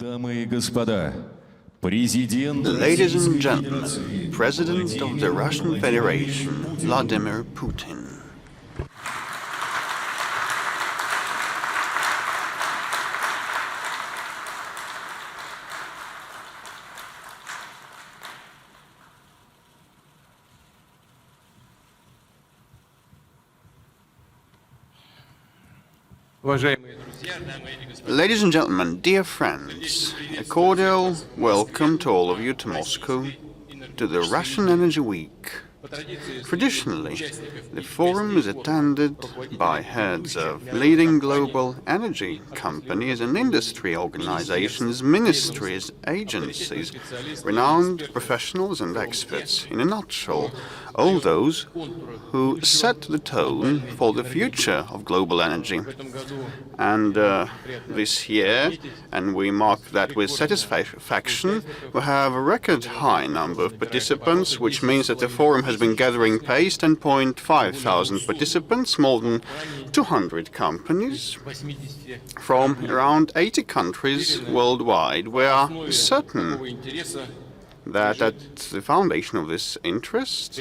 Ladies and gentlemen, President of the Russian Federation, Vladimir Putin. Ladies and gentlemen, dear friends, a cordial welcome to all of you to Moscow, to the Russian Energy Week. Traditionally, the forum is attended by heads of leading global energy companies and industry organizations, ministries, agencies, renowned professionals and experts. In a nutshell, all those who set the tone for the future of global energy. And this year, and we mark that with satisfaction, we have a record high number of participants, which means that the forum has been gathering pace. 10,500 participants, more than 200 companies from around 80 countries worldwide. We are certain that at the foundation of this interest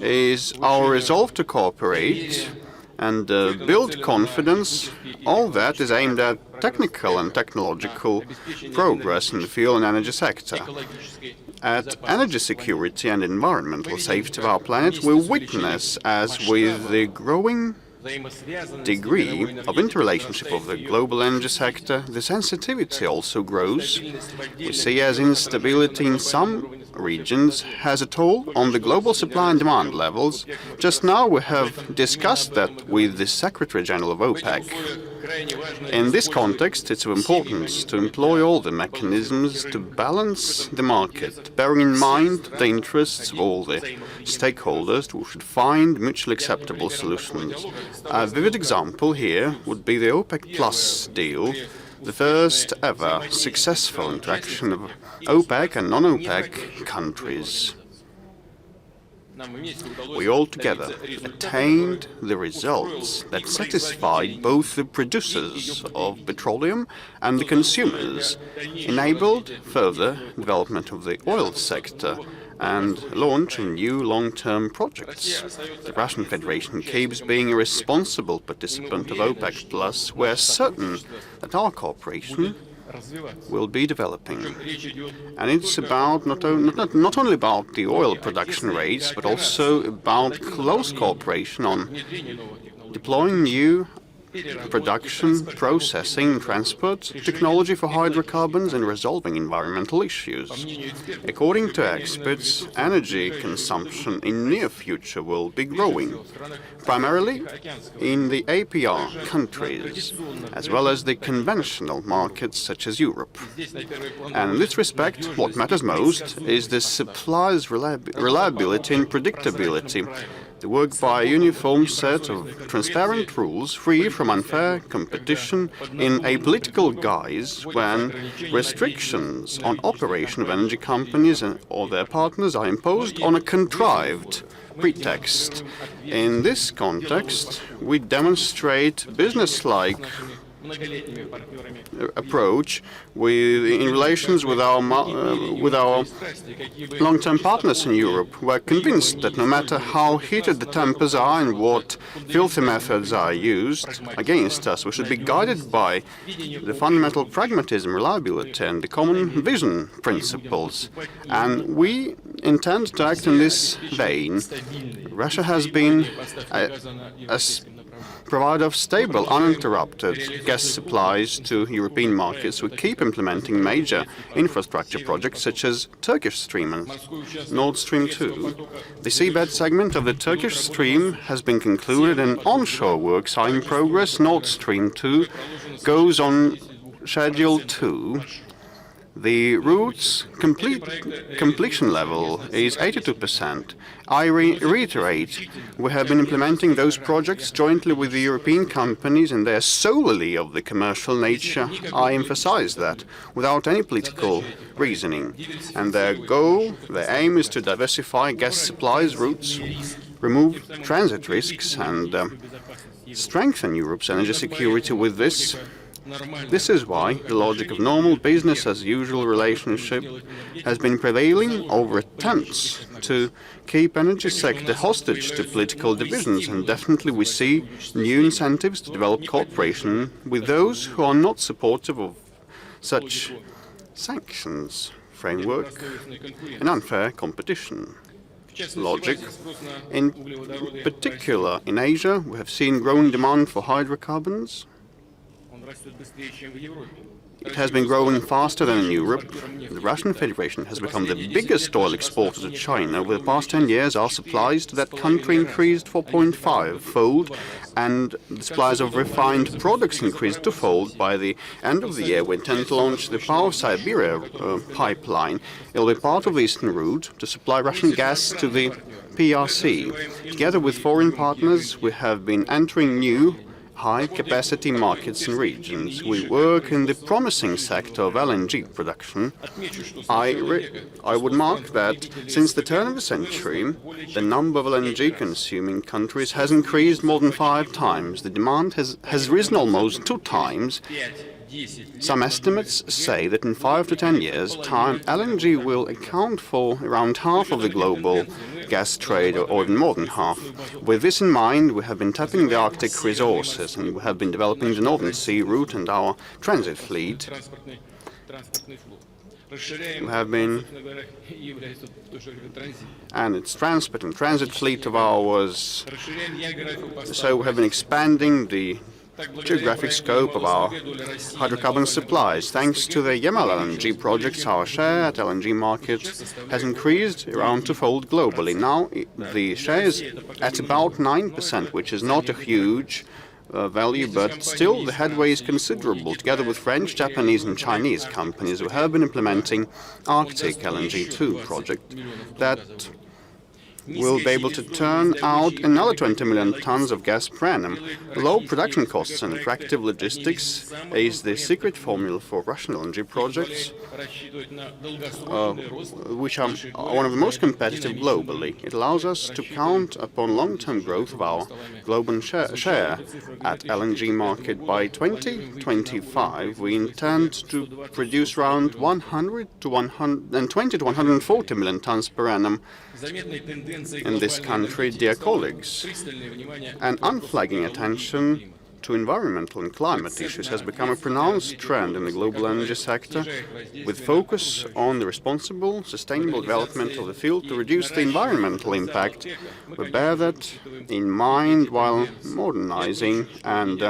is our resolve to cooperate and build confidence. All that is aimed at technical and technological progress in the fuel and energy sector. At energy security and environmental safety of our planet, we witness, as with the growing degree of interrelationship of the global energy sector, the sensitivity also grows. We see as instability in some regions has a toll on the global supply and demand levels. Just now we have discussed that with the Secretary General of OPEC. In this context, it's of importance to employ all the mechanisms to balance the market, bearing in mind the interests of all the stakeholders who should find mutually acceptable solutions. A vivid example here would be the OPEC Plus deal, the first ever successful interaction of OPEC and non-OPEC countries. We all together attained the results that satisfied both the producers of petroleum and the consumers, enabled further development of the oil sector, and launch new long-term projects. The Russian Federation keeps being a responsible participant of OPEC Plus. We're certain that our cooperation will be developing. And it's about not only about the oil production rates, but also about close cooperation on deploying new production, processing, transport technology for hydrocarbons and resolving environmental issues. According to experts, energy consumption in near future will be growing, primarily in the APR countries, as well as the conventional markets such as Europe. And in this respect, what matters most is the supply's reliability and predictability. The work by a uniform set of transparent rules, free from unfair competition in a political guise, when restrictions on operation of energy companies or their partners are imposed on a contrived pretext. In this context, we demonstrate business-like approach in relations with our long-term partners in Europe. We're convinced that no matter how heated the tempers are and what filthy methods are used against us, we should be guided by the fundamental pragmatism, reliability, and the common vision principles. And we intend to act in this vein. Russia has been a provider of stable, uninterrupted gas supplies to European markets. We keep implementing major infrastructure projects such as Turkish Stream and Nord Stream 2. The seabed segment of the Turkish Stream has been concluded and onshore works are in progress. Nord Stream 2 goes on schedule too. The route's completion level is 82%. I reiterate, we have been implementing those projects jointly with the European companies, and they are solely of the commercial nature. I emphasize that, without any political reasoning. And their goal, their aim is to diversify gas supplies routes, remove transit risks, and strengthen Europe's energy security. With this This is why the logic of normal business-as-usual relationship has been prevailing over attempts to keep energy sector hostage to political divisions, and definitely we see new incentives to develop cooperation with those who are not supportive of such sanctions framework and unfair competition logic. In particular, in Asia, we have seen growing demand for hydrocarbons. It has been growing faster than in Europe. The Russian Federation has become the biggest oil exporter to China. Over the past 10 years, our supplies to that country increased 4.5-fold, and the supplies of refined products increased twofold. By the end of the year, we intend to launch the Power of Siberia pipeline. It will be part of the eastern route to supply Russian gas to the PRC. Together with foreign partners, we have been entering new high-capacity markets and regions. We work in the promising sector of LNG production. I would mark that since the turn of the century, the number of LNG-consuming countries has increased more than 5 times. The demand has risen almost 2 times. Some estimates say that in 5 to 10 years' time, LNG will account for around half of the global gas trade, or even more than half. With this in mind, we have been tapping the Arctic resources, and we have been developing the Northern Sea route and our transit fleet. We have been, and its transport and transit fleet of ours. So we have been expanding the geographic scope of our hydrocarbon supplies. Thanks to the Yamal LNG projects, our share at LNG market has increased around 2-fold globally. Now the share is at about 9%, which is not a huge value, but still the headway is considerable. Together with French, Japanese and Chinese companies, we have been implementing Arctic LNG 2 project that will be able to turn out another 20 million tons of gas per annum. Low production costs and attractive logistics is the secret formula for Russian LNG projects, which are one of the most competitive globally. It allows us to count upon long-term growth of our global share at LNG market. By 2025, we intend to produce around 100 to 120 to 140 million tons per annum in this country, dear colleagues. An unflagging attention to environmental and climate issues has become a pronounced trend in the global energy sector, with focus on the responsible, sustainable development of the field to reduce the environmental impact. We bear that in mind while modernizing and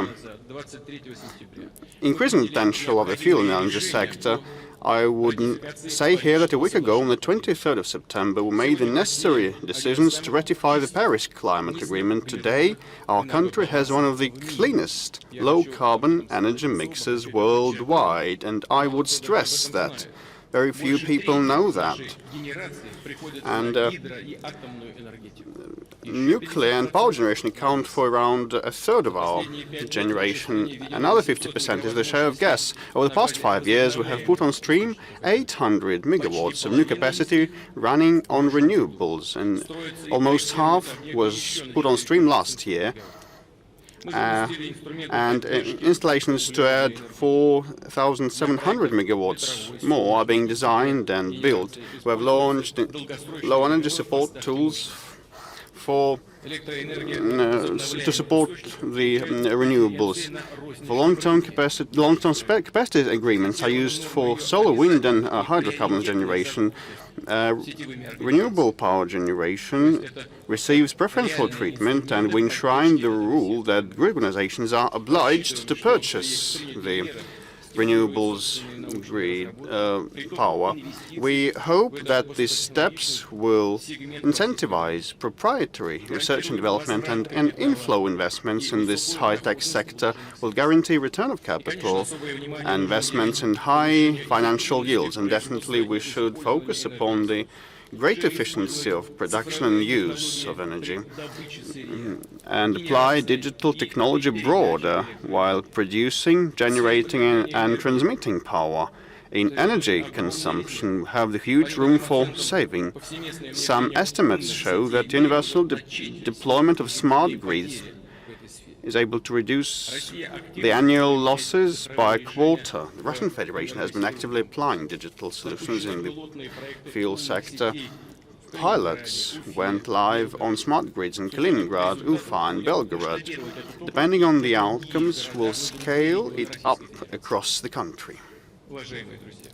increasing the potential of the fuel in the energy sector. I would say here that a week ago, on the 23rd of September, we made the necessary decisions to ratify the Paris Climate Agreement. Today, our country has one of the cleanest low-carbon energy mixes worldwide, and I would stress that. Very few people know that. And nuclear and power generation account for around 1/3 of our generation. Another 50% is the share of gas. Over the past 5 years, we have put on stream 800 megawatts of new capacity running on renewables, and almost half was put on stream last year. And installations to add 4,700 megawatts more are being designed and built. We have launched low energy support tools to support the renewables. For long-term capacity agreements are used for solar, wind and hydrocarbon generation. Renewable power generation receives preferential treatment, and we enshrine the rule that grid organizations are obliged to purchase the renewables grid power. We hope that these steps will incentivize proprietary research and development, and inflow investments in this high-tech sector will guarantee return of capital and investments and high financial yields. And definitely we should focus upon the great efficiency of production and use of energy and apply digital technology broader while producing, generating and transmitting power. In energy consumption, we have the huge room for saving. Some estimates show that universal deployment of smart grids is able to reduce the annual losses by a quarter. The Russian Federation has been actively applying digital solutions in the fuel sector. Pilots went live on smart grids in Kaliningrad, Ufa and Belgorod. Depending on the outcomes, we'll scale it up across the country.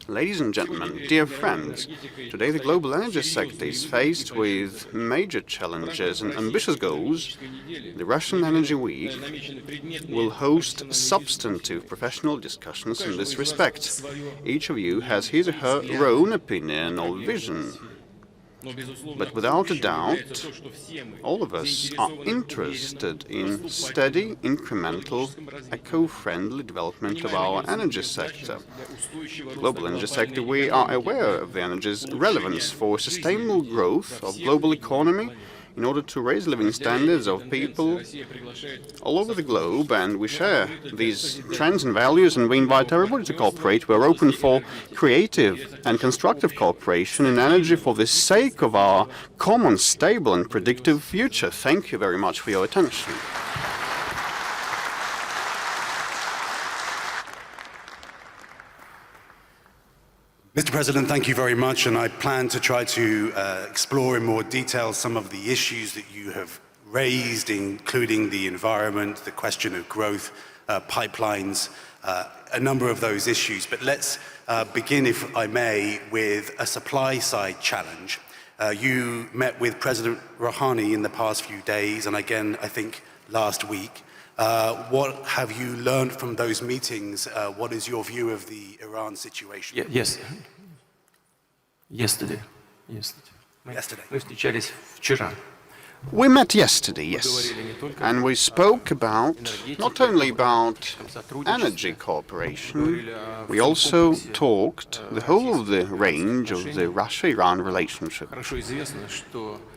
Ladies and gentlemen, dear friends, today the global energy sector is faced with major challenges and ambitious goals. The Russian Energy Week will host substantive professional discussions in this respect. Each of you has his or her own opinion or vision. But without a doubt, all of us are interested in steady, incremental, eco-friendly development of our energy sector. Global energy sector, we are aware of the energy's relevance for sustainable growth of global economy in order to raise living standards of people all over the globe, and we share these trends and values, and we invite everybody to cooperate. We're open for creative and constructive cooperation in energy for the sake of our common, stable and predictive future. Thank you very much for your attention. Mr. President, thank you very much, and I plan to try to explore in more detail some of the issues that you have raised, including the environment, the question of growth, pipelines, a number of those issues. But let's begin, if I may, with a supply-side challenge. You met with President Rouhani in the past few days, and again, I think, last week. What have you learned from those meetings? What is your view of the Iran situation? Yes. Yesterday. Yesterday. Мы встречались вчера. We met yesterday, yes, and we spoke about not only about energy cooperation, we also talked the whole of the range of the Russia-Iran relationship.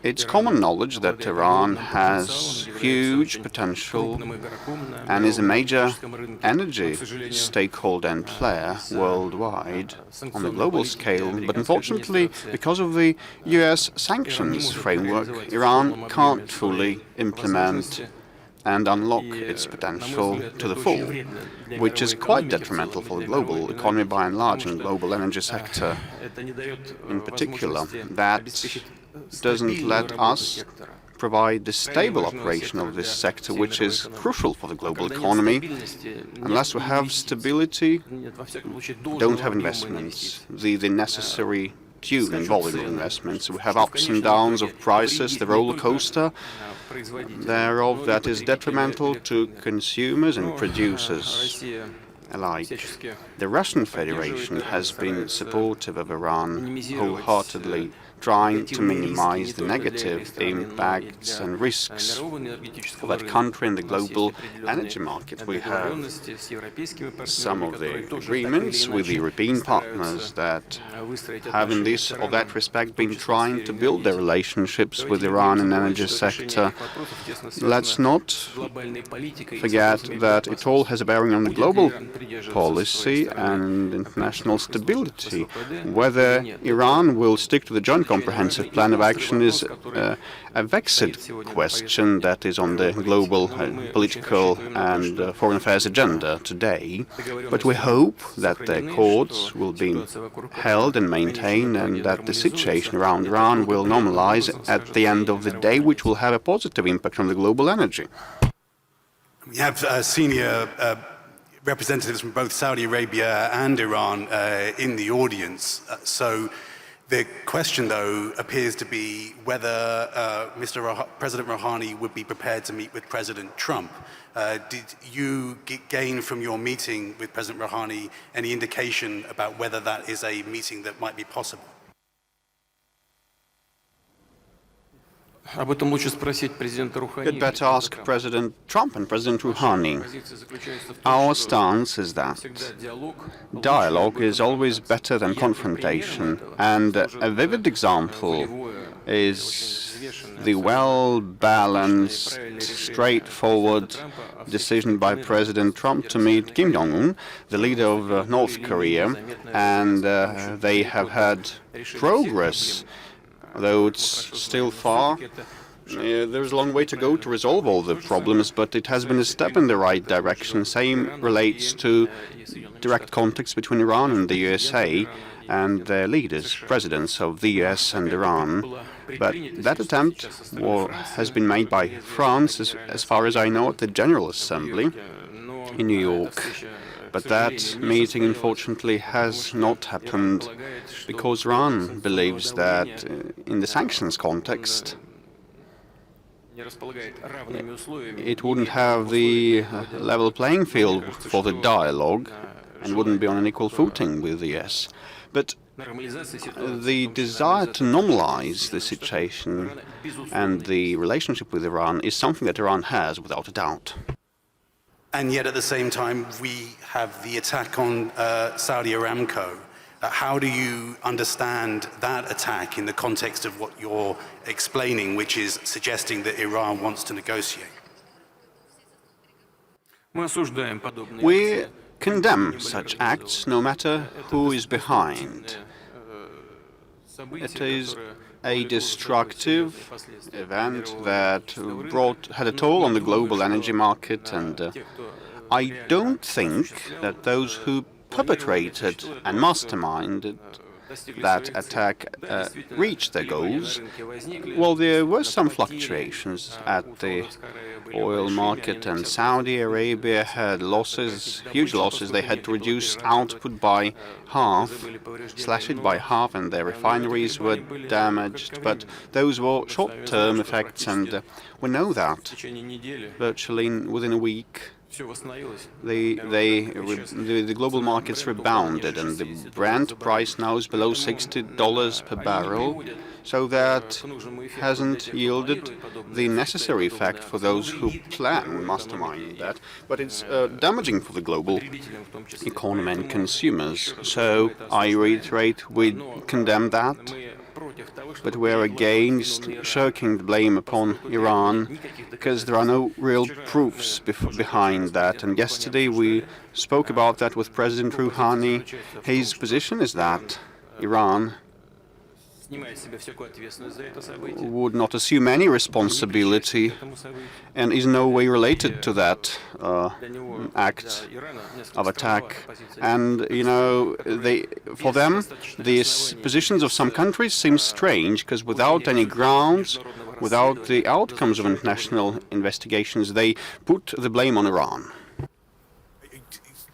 It's common knowledge that Iran has huge potential and is a major energy stakeholder and player worldwide on the global scale, but unfortunately, because of the US sanctions framework, Iran can't fully implement and unlock its potential to the full, which is quite detrimental for the global economy by and large, and global energy sector in particular. That doesn't let us provide the stable operation of this sector, which is crucial for the global economy. Unless we have stability, don't have investments, the necessary tune and volume of investments. We have ups and downs of prices, the roller coaster thereof that is detrimental to consumers and producers alike. The Russian Federation has been supportive of Iran wholeheartedly, trying to minimize the negative impacts and risks for that country in the global energy market. We have some of the agreements with the European partners that have in this or that respect been trying to build their relationships with Iran in the energy sector. Let's not forget that it all has a bearing on the global policy and international stability. Whether Iran will stick to the joint comprehensive plan of action is a vexed question that is on the global political and foreign affairs agenda today. But we hope that the accords will be held and maintained, and that the situation around Iran will normalize at the end of the day, which will have a positive impact on the global energy. We have senior representatives from both Saudi Arabia and Iran in the audience. So the question, though, appears to be whether President Rouhani would be prepared to meet with President Trump. Did you gain from your meeting with President Rouhani any indication about whether that is a meeting that might be possible? You'd better ask President Trump and President Rouhani. Our stance is that dialogue is always better than confrontation, and a vivid example is the well-balanced, straightforward decision by President Trump to meet Kim Jong-un, the leader of North Korea, and they have had progress, though it's still far There's a long way to go to resolve all the problems, but it has been a step in the right direction. Same relates to direct contacts between Iran and the USA and their leaders, presidents of the US and Iran. But that attempt has been made by France, as far as I know, at the General Assembly in New York. But that meeting, unfortunately, has not happened because Iran believes that in the sanctions context, it wouldn't have the level playing field for the dialogue and wouldn't be on an equal footing with the US. But the desire to normalize the situation and the relationship with Iran is something that Iran has, without a doubt. And yet at the same time, we have the attack on Saudi Aramco. How do you understand that attack in the context of what you're explaining, which is suggesting that Iran wants to negotiate? We condemn such acts, no matter who is behind. It is a destructive event that had a toll on the global energy market, and I don't think that those who perpetrated and masterminded that attack reached their goals. Well, there were some fluctuations at the oil market, and Saudi Arabia had losses, huge losses. They had to reduce output by half, slash it by half, and their refineries were damaged. But those were short-term effects, and we know that virtually within a week the global markets rebounded, and the Brent price now is below $60 per barrel, so that hasn't yielded the necessary effect for those who plan masterminding that, but it's damaging for the global economy and consumers. So I reiterate, we condemn that, but we're against shirking the blame upon Iran, because there are no real proofs behind that. And yesterday we spoke about that with President Rouhani. His position is that Iran would not assume any responsibility and is in no way related to that act of attack. And, you know, for them, these positions of some countries seem strange, because without any grounds, without the outcomes of international investigations, they put the blame on Iran.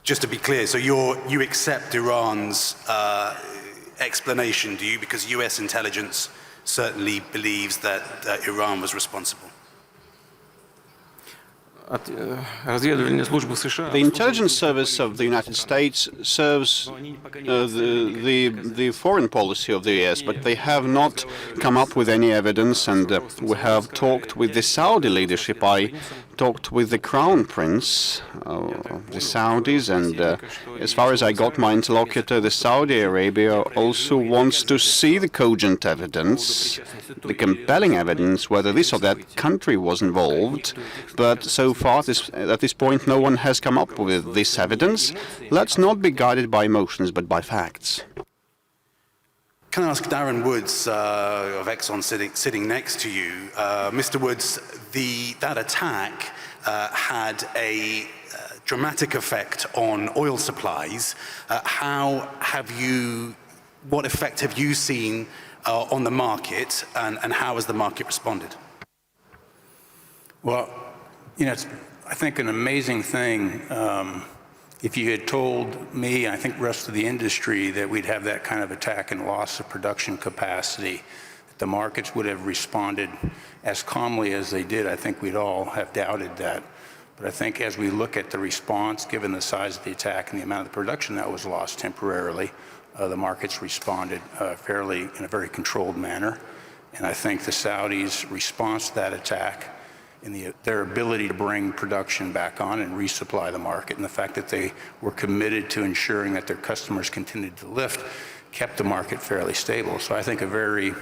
Just to be clear, so you accept Iran's explanation, do you? Because US intelligence certainly believes that Iran was responsible. The intelligence service of the United States serves the foreign policy of the US, but they have not come up with any evidence, and we have talked with the Saudi leadership. I talked with the Crown Prince of the Saudis, and as far as I got my interlocutor, the Saudi Arabia also wants to see the cogent evidence, the compelling evidence, whether this or that country was involved, but so far, at this point, no one has come up with this evidence. Let's not be guided by emotions, but by facts. Can I ask Darren Woods of Exxon sitting next to you? Mr. Woods, that attack had a dramatic effect on oil supplies. What effect have you seen on the market, and how has the market responded? Well, you know, it's, I think, an amazing thing. If you had told me, and I think the rest of the industry, that we'd have that kind of attack and loss of production capacity, that the markets would have responded as calmly as they did, I think we'd all have doubted that. But I think as we look at the response, given the size of the attack and the amount of the production that was lost temporarily, the markets responded in a very controlled manner. And I think the Saudis' response to that attack, and their ability to bring production back on and resupply the market, and the fact that they were committed to ensuring that their customers continued to lift, kept the market fairly stable. So I think a very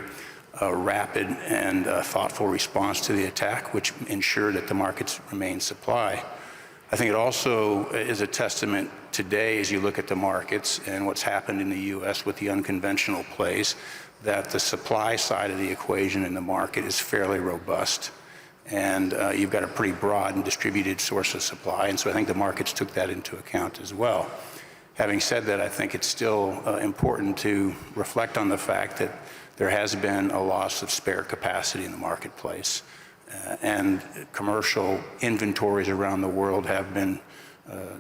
rapid and thoughtful response to the attack, which ensured that the markets remained supply. I think it also is a testament today, as you look at the markets and what's happened in the U.S. with the unconventional plays, that the supply side of the equation in the market is fairly robust. And you've got a pretty broad and distributed source of supply. And so I think the markets took that into account as well. Having said that, I think it's still important to reflect on the fact that there has been a loss of spare capacity in the marketplace. And commercial inventories around the world have been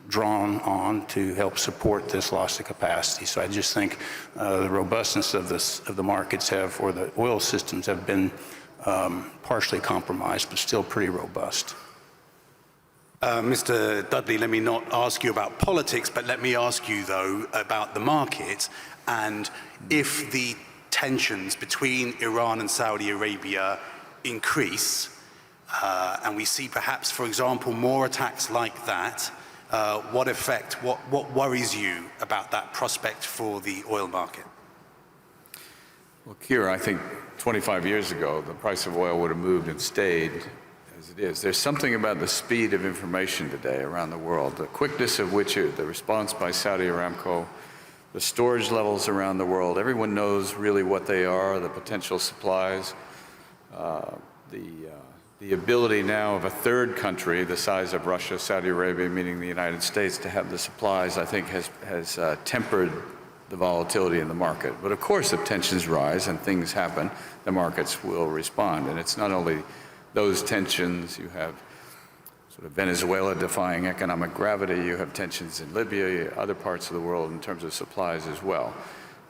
drawn on to help support this loss of capacity. So I just think the robustness of the markets or the oil systems have been partially compromised, but still pretty robust. Mr. Dudley, let me not ask you about politics, but let me ask you, though, about the market. And if the tensions between Iran and Saudi Arabia increase, and we see perhaps, for example, more attacks like that, what worries you about that prospect for the oil market? Well, Keir, I think 25 years ago, the price of oil would have moved and stayed as it is. There's something about the speed of information today around the world, the quickness of which the response by Saudi Aramco, the storage levels around the world. Everyone knows really what they are, the potential supplies, the ability now of a third country, the size of Russia, Saudi Arabia, meaning the United States, to have the supplies, I think has tempered the volatility in the market. But of course, if tensions rise and things happen, the markets will respond. And it's not only those tensions, you have sort of Venezuela defying economic gravity, you have tensions in Libya, other parts of the world in terms of supplies as well.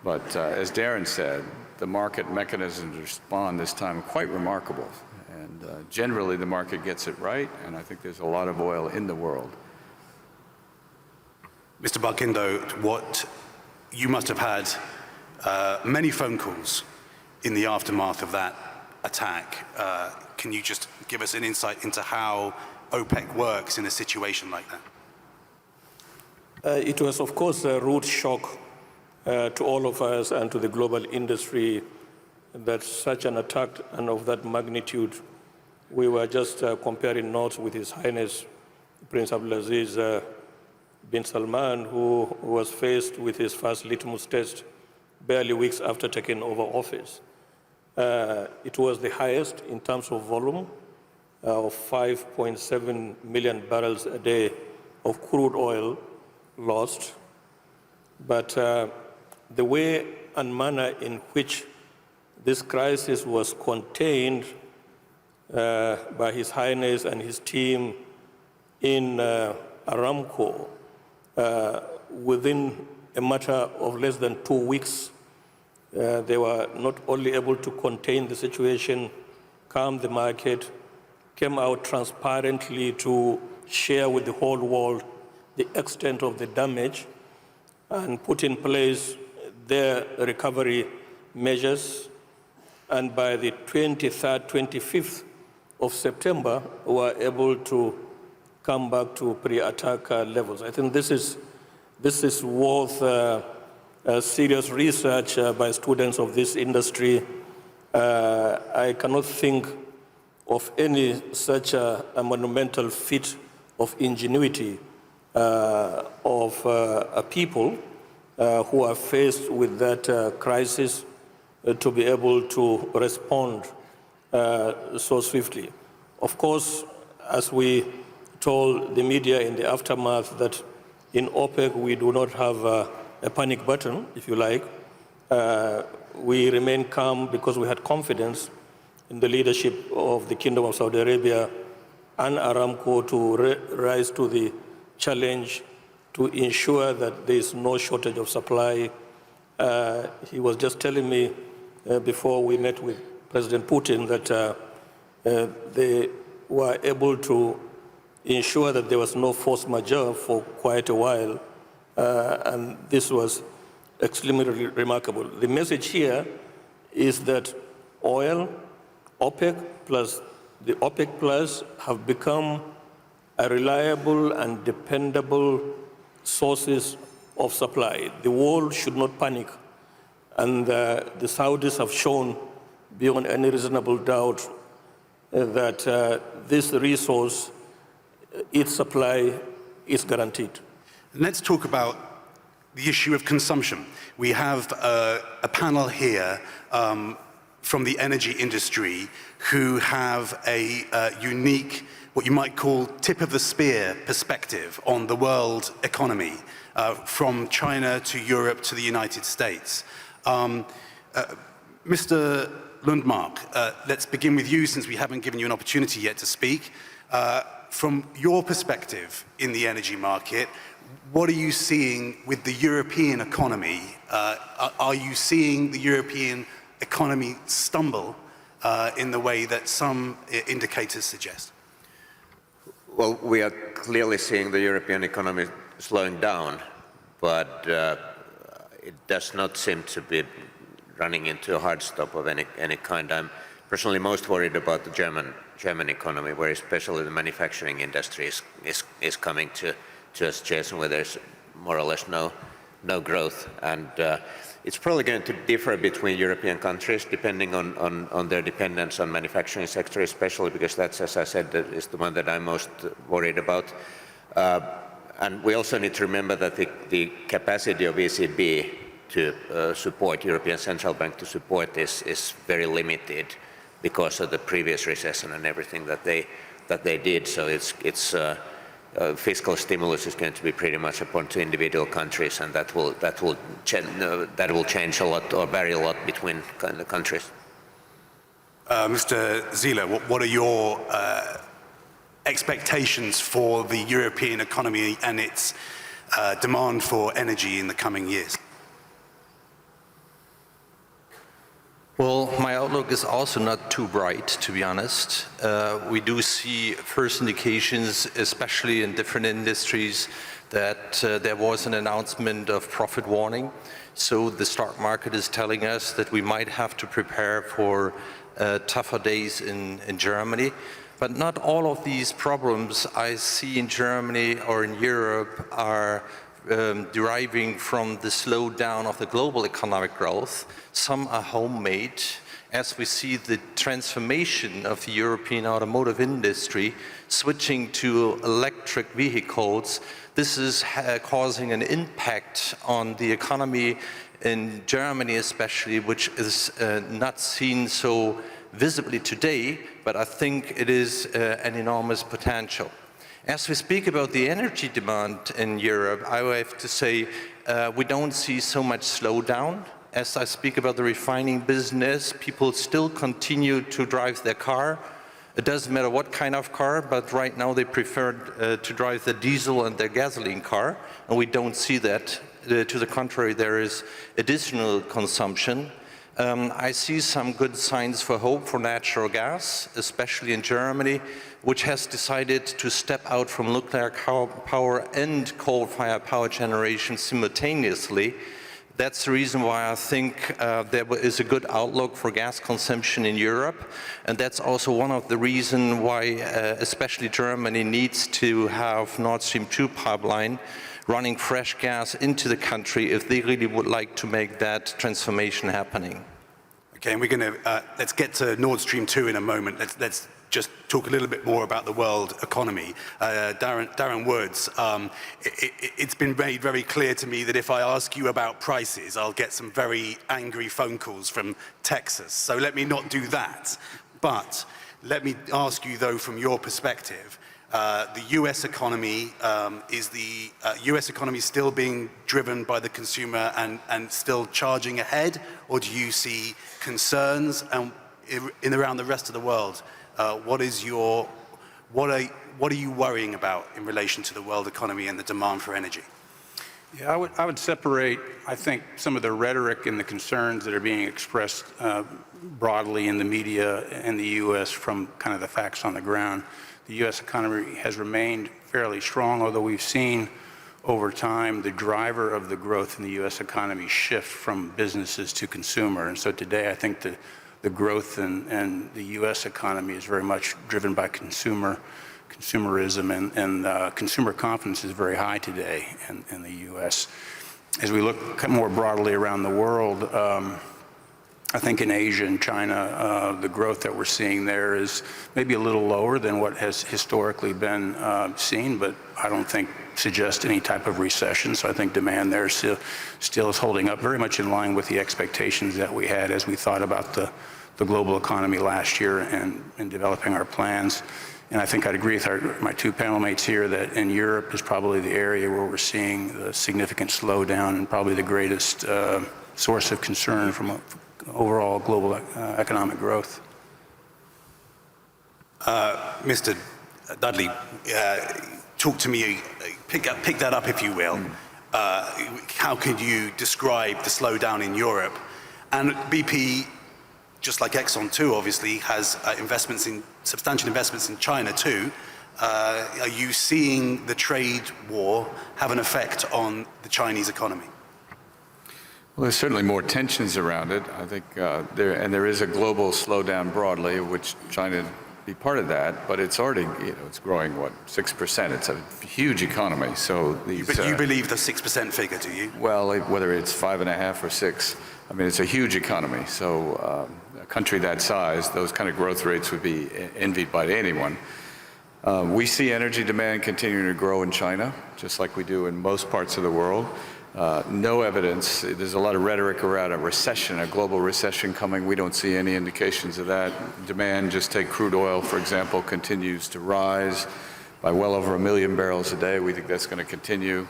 But as Darren said, the market mechanisms to respond this time are quite remarkable. And generally, the market gets it right, and I think there's a lot of oil in the world. Mr. Barkindo, you must have had many phone calls in the aftermath of that attack. Can you just give us an insight into how OPEC works in a situation like that? It was, of course, a rude shock to all of us and to the global industry that such an attack and of that magnitude. We were just comparing notes with His Highness Prince Abdulaziz bin Salman, who was faced with his first litmus test barely weeks after taking over office. It was the highest in terms of volume of 5.7 million barrels a day of crude oil lost. But the way and manner in which this crisis was contained by His Highness and his team in Aramco, within a matter of less than 2 weeks, they were not only able to contain the situation, calm the market, came out transparently to share with the whole world the extent of the damage and put in place their recovery measures. And by the 23rd, 25th of September, we were able to come back to pre-attack levels. I think this is worth serious research by students of this industry. I cannot think of any such a monumental feat of ingenuity of a people who are faced with that crisis to be able to respond so swiftly. Of course, as we told the media in the aftermath, that in OPEC we do not have a panic button, if you like. We remain calm because we had confidence in the leadership of the Kingdom of Saudi Arabia and Aramco to rise to the challenge to ensure that there is no shortage of supply. He was just telling me before we met with President Putin that they were able to ensure that there was no force majeure for quite a while, and this was extremely remarkable. The message here is that oil, OPEC plus the OPEC Plus have become a reliable and dependable sources of supply. The world should not panic, and the Saudis have shown beyond any reasonable doubt that this resource, its supply, is guaranteed. Let's talk about the issue of consumption. We have a panel here from the energy industry who have a unique, what you might call tip of the spear perspective on the world economy, from China to Europe to the United States. Mr. Lundmark, let's begin with you since we haven't given you an opportunity yet to speak. From your perspective in the energy market, what are you seeing with the European economy? Are you seeing the European economy stumble in the way that some indicators suggest? Well, we are clearly seeing the European economy slowing down, but it does not seem to be running into a hard stop of any kind. I'm personally most worried about the German economy, where especially the manufacturing industry is coming to a situation where there's more or less no growth. And it's probably going to differ between European countries depending on their dependence on manufacturing sector, especially because that's, as I said, that is the one that I'm most worried about. And we also need to remember that the capacity of ECB to support, European Central Bank to support this is very limited because of the previous recession and everything that they did. So it's fiscal stimulus is going to be pretty much upon to individual countries, and that will change a lot or vary a lot between the countries. Mr. Zila, what are your expectations for the European economy and its demand for energy in the coming years? Well, my outlook is also not too bright, to be honest. We do see first indications, especially in different industries, that there was an announcement of profit warning. So the stock market is telling us that we might have to prepare for tougher days in Germany. But not all of these problems I see in Germany or in Europe are deriving from the slowdown of the global economic growth. Some are homemade. As we see the transformation of the European automotive industry switching to electric vehicles, this is causing an impact on the economy in Germany especially, which is not seen so visibly today, but I think it is an enormous potential. As we speak about the energy demand in Europe, I have to say we don't see so much slowdown. As I speak about the refining business, people still continue to drive their car. It doesn't matter what kind of car, but right now they prefer to drive the diesel and their gasoline car, and we don't see that. To the contrary, there is additional consumption. I see some good signs for hope for natural gas, especially in Germany, which has decided to step out from nuclear power and coal-fired power generation simultaneously. That's the reason why I think there is a good outlook for gas consumption in Europe, and that's also one of the reasons why especially Germany needs to have Nord Stream 2 pipeline running fresh gas into the country if they really would like to make that transformation happening. Okay, and we're going to, let's get to Nord Stream 2 in a moment. Let's just talk a little bit more about the world economy. Darren Woods, it's been made very clear to me that if I ask you about prices, I'll get some very angry phone calls from Texas. So let me not do that. But let me ask you, though, from your perspective, the US economy, is the US economy still being driven by the consumer and still charging ahead, or do you see concerns in around the rest of the world? What are you worrying about in relation to the world economy and the demand for energy? Yeah, I would separate, I think, some of the rhetoric and the concerns that are being expressed broadly in the media in the U.S. from kind of the facts on the ground. The U.S. economy has remained fairly strong, although we've seen over time the driver of the growth in the U.S. economy shift from businesses to consumer. And so today I think the growth in the U.S. economy is very much driven by consumerism, and consumer confidence is very high today in the U.S. As we look more broadly around the world, I think in Asia and China, the growth that we're seeing there is maybe a little lower than what has historically been seen, but I don't think suggests any type of recession. So I think demand there still is holding up very much in line with the expectations that we had as we thought about the global economy last year and in developing our plans. And I think I'd agree with my two panel mates here that in Europe is probably the area where we're seeing the significant slowdown and probably the greatest source of concern from overall global economic growth. Mr. Dudley, talk to me, pick that up if you will. How could you describe the slowdown in Europe? And BP, just like Exxon too, obviously, has substantial investments in China too. Are you seeing the trade war have an effect on the Chinese economy? Well, there's certainly more tensions around it. I think there is a global slowdown broadly, which China be part of that, but it's already, it's growing, what, 6%? It's a huge economy, so these... But you believe the 6% figure, do you? Well, whether it's 5.5 or 6, I mean, it's a huge economy, so a country that size, those kind of growth rates would be envied by anyone. We see energy demand continuing to grow in China, just like we do in most parts of the world. No evidence. There's a lot of rhetoric around a recession, a global recession coming. We don't see any indications of that. Demand, just take crude oil, for example, continues to rise by well over 1 million barrels a day. We think that's going to continue.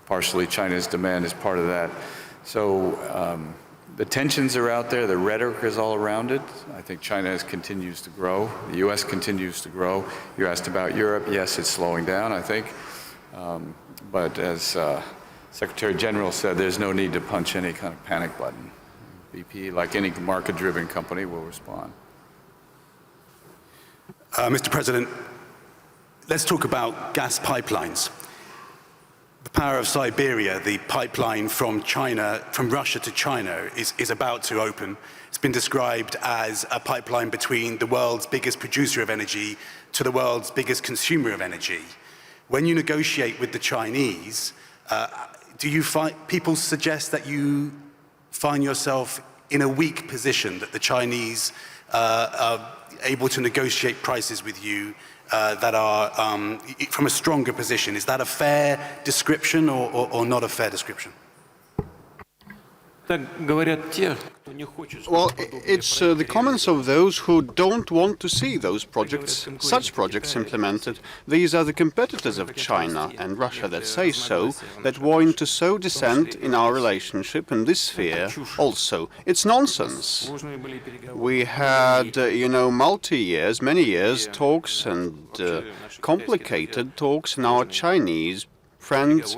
Partially, China's demand is part of that. So the tensions are out there. The rhetoric is all around it. I think China continues to grow. The U.S. continues to grow. You asked about Europe. Yes, it's slowing down, I think. But as Secretary General said, there's no need to punch any kind of panic button. BP, like any market-driven company, will respond. Mr. President, let's talk about gas pipelines. The Power of Siberia, the pipeline from Russia to China, is about to open. It's been described as a pipeline between the world's biggest producer of energy to the world's biggest consumer of energy. When you negotiate with the Chinese, do you find people suggest that you find yourself in a weak position, that the Chinese are able to negotiate prices with you that are from a stronger position? Is that a fair description or not a fair description? Well, it's the comments of those who don't want to see such projects implemented. These are the competitors of China and Russia that say so, that want to sow dissent in our relationship in this sphere also. It's nonsense. We had, multi-years, many years, talks and complicated talks, and our Chinese friends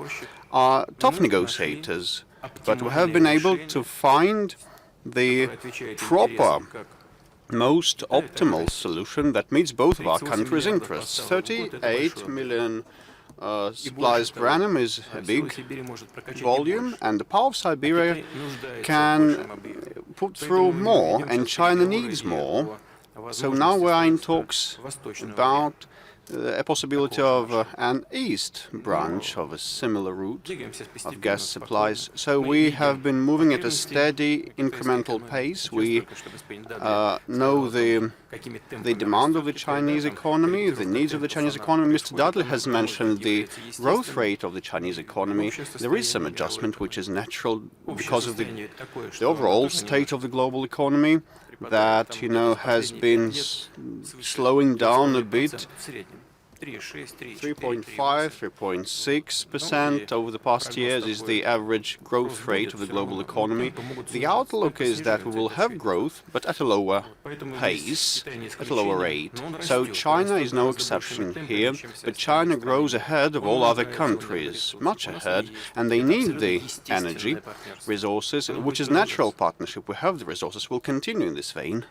are tough negotiators. But we have been able to find the proper, most optimal solution that meets both of our countries' interests. 38 million supplies per annum is a big volume, and the Power of Siberia can put through more, and China needs more. So now we are in talks about a possibility of an east branch of a similar route of gas supplies. So we have been moving at a steady, incremental pace. We know the demand of the Chinese economy, the needs of the Chinese economy. Mr. Dudley has mentioned the growth rate of the Chinese economy. There is some adjustment, which is natural because of the overall state of the global economy that, has been slowing down a bit. 3.5, 3.6% over the past years is the average growth rate of the global economy. The outlook is that we will have growth, but at a lower pace, at a lower rate. So China is no exception here, but China grows ahead of all other countries, much ahead, and they need the energy, resources, which is natural partnership. We have the resources, we'll continue in this vein.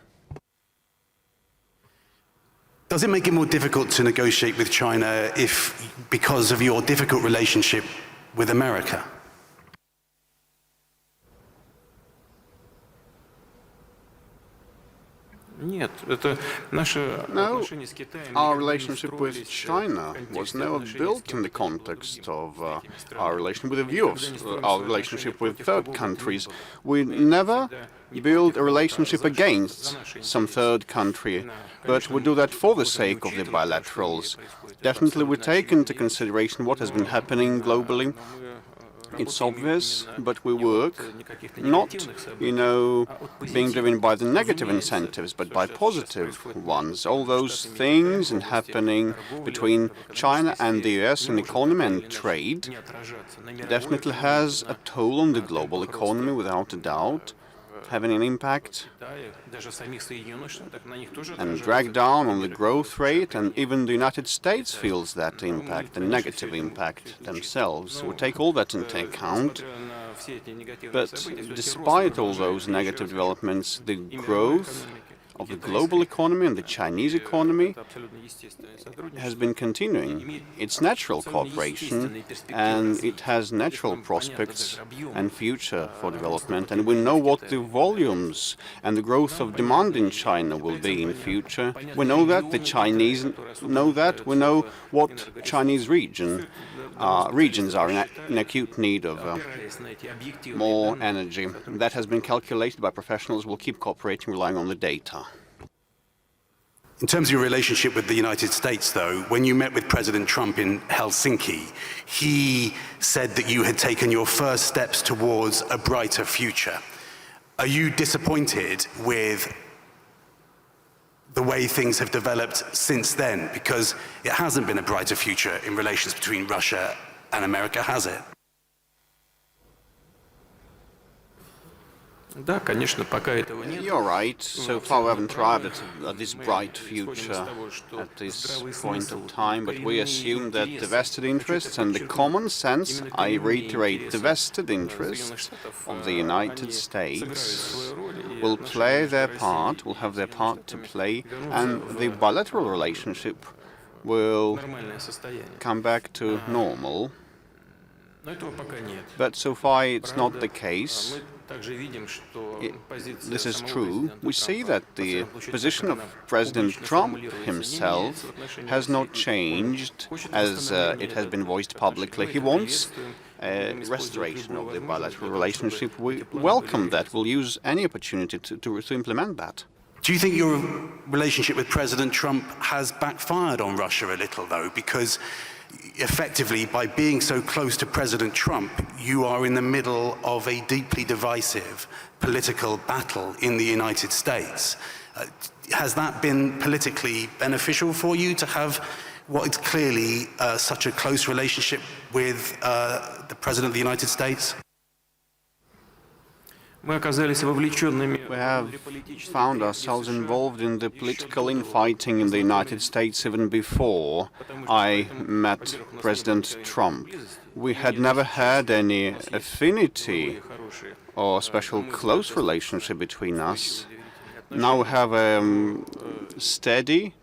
Does it make it more difficult to negotiate with China because of your difficult relationship with America? Нет, No, our relationship with China was never built in the context of our relation with a view of our relationship with third countries. We never build a relationship against some third country, but we do that for the sake of the bilaterals. Definitely we take into consideration what has been happening globally. It's obvious, but we work not, being driven by the negative incentives, but by positive ones. All those things and happening between China and the US in economy and trade definitely has a toll on the global economy, without a doubt, having an impact and drag down on the growth rate, and even the United States feels that impact, the negative impact themselves. We take all that into account, but despite all those negative developments, the growth of the global economy and the Chinese economy has been continuing. It's natural cooperation, and it has natural prospects and future for development. And we know what the volumes and the growth of demand in China will be in future. We know that, the Chinese know that. We know what Chinese regions are in acute need of more energy. That has been calculated by professionals. We'll keep cooperating, relying on the data. In terms of your relationship with the United States, though, when you met with President Trump in Helsinki, he said that you had taken your first steps towards a brighter future. Are you disappointed with the way things have developed since then? Because it hasn't been a brighter future in relations between Russia and America, has it? You're right. So far we haven't arrived at this bright future at this point of time, but we assume that the vested interests and the common sense, I reiterate, the vested interests of the United States will play their part, will have their part to play, and the bilateral relationship will come back to normal. But so far it's not the case. This is true. We see that the position of President Trump himself has not changed as it has been voiced publicly. He wants a restoration of the bilateral relationship. We welcome that. We'll use any opportunity to implement that. Do you think your relationship with President Trump has backfired on Russia a little, though? Because effectively, by being so close to President Trump, you are in the middle of a deeply divisive political battle in the United States. Has that been politically beneficial for you to have what is clearly such a close relationship with the President of the United States? We have found ourselves involved in the political infighting in the United States even before I met President Trump. We had never had any affinity or special close relationship between us. Now we have a steady,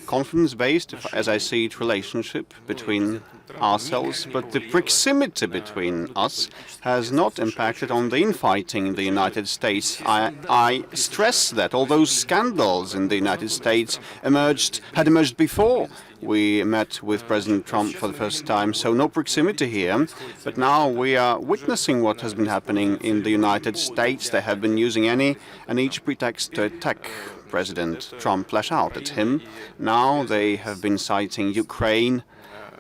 confidence-based, as I see it, relationship between ourselves, but the proximity between us has not impacted on the infighting in the United States. I stress that all those scandals in the United States had emerged before we met with President Trump for the first time, so no proximity here. But now we are witnessing what has been happening in the United States. They have been using any and each pretext to attack President Trump, lash out at him. Now they have been citing Ukraine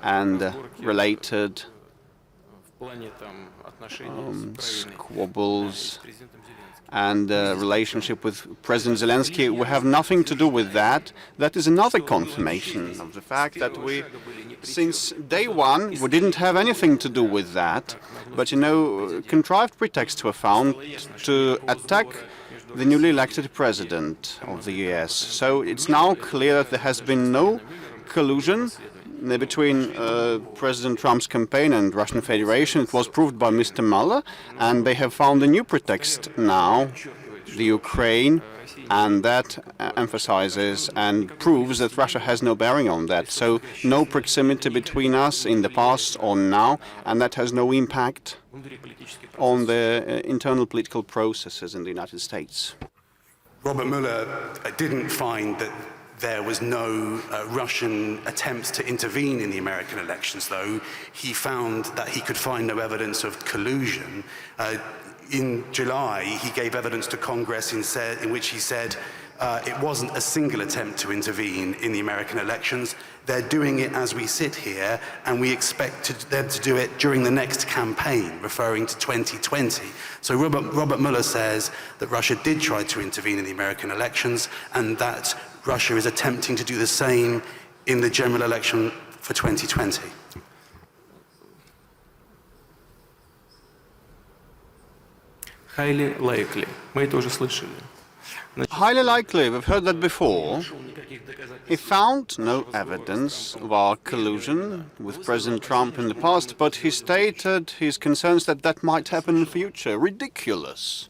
and related squabbles and relationship with President Zelensky. We have nothing to do with that. That is another confirmation of the fact that since day one, we didn't have anything to do with that. But, contrived pretexts were found to attack the newly elected president of the US. So it's now clear that there has been no collusion between President Trump's campaign and Russian Federation. It was proved by Mr. Mueller, and they have found a new pretext now, the Ukraine, and that emphasizes and proves that Russia has no bearing on that. So no proximity between us in the past or now, and that has no impact on the internal political processes in the United States. Robert Mueller didn't find that there was no Russian attempts to intervene in the American elections, though. He found that he could find no evidence of collusion. In July, he gave evidence to Congress in which he said it wasn't a single attempt to intervene in the American elections. They're doing it as we sit here, and we expect them to do it during the next campaign, referring to 2020. So Robert Mueller says that Russia did try to intervene in the American elections, and that Russia is attempting to do the same in the general election for 2020. Highly likely. Мы это уже слышали. Highly likely, we've heard that before. He found no evidence of our collusion with President Trump in the past, but he stated his concerns that that might happen in the future. Ridiculous.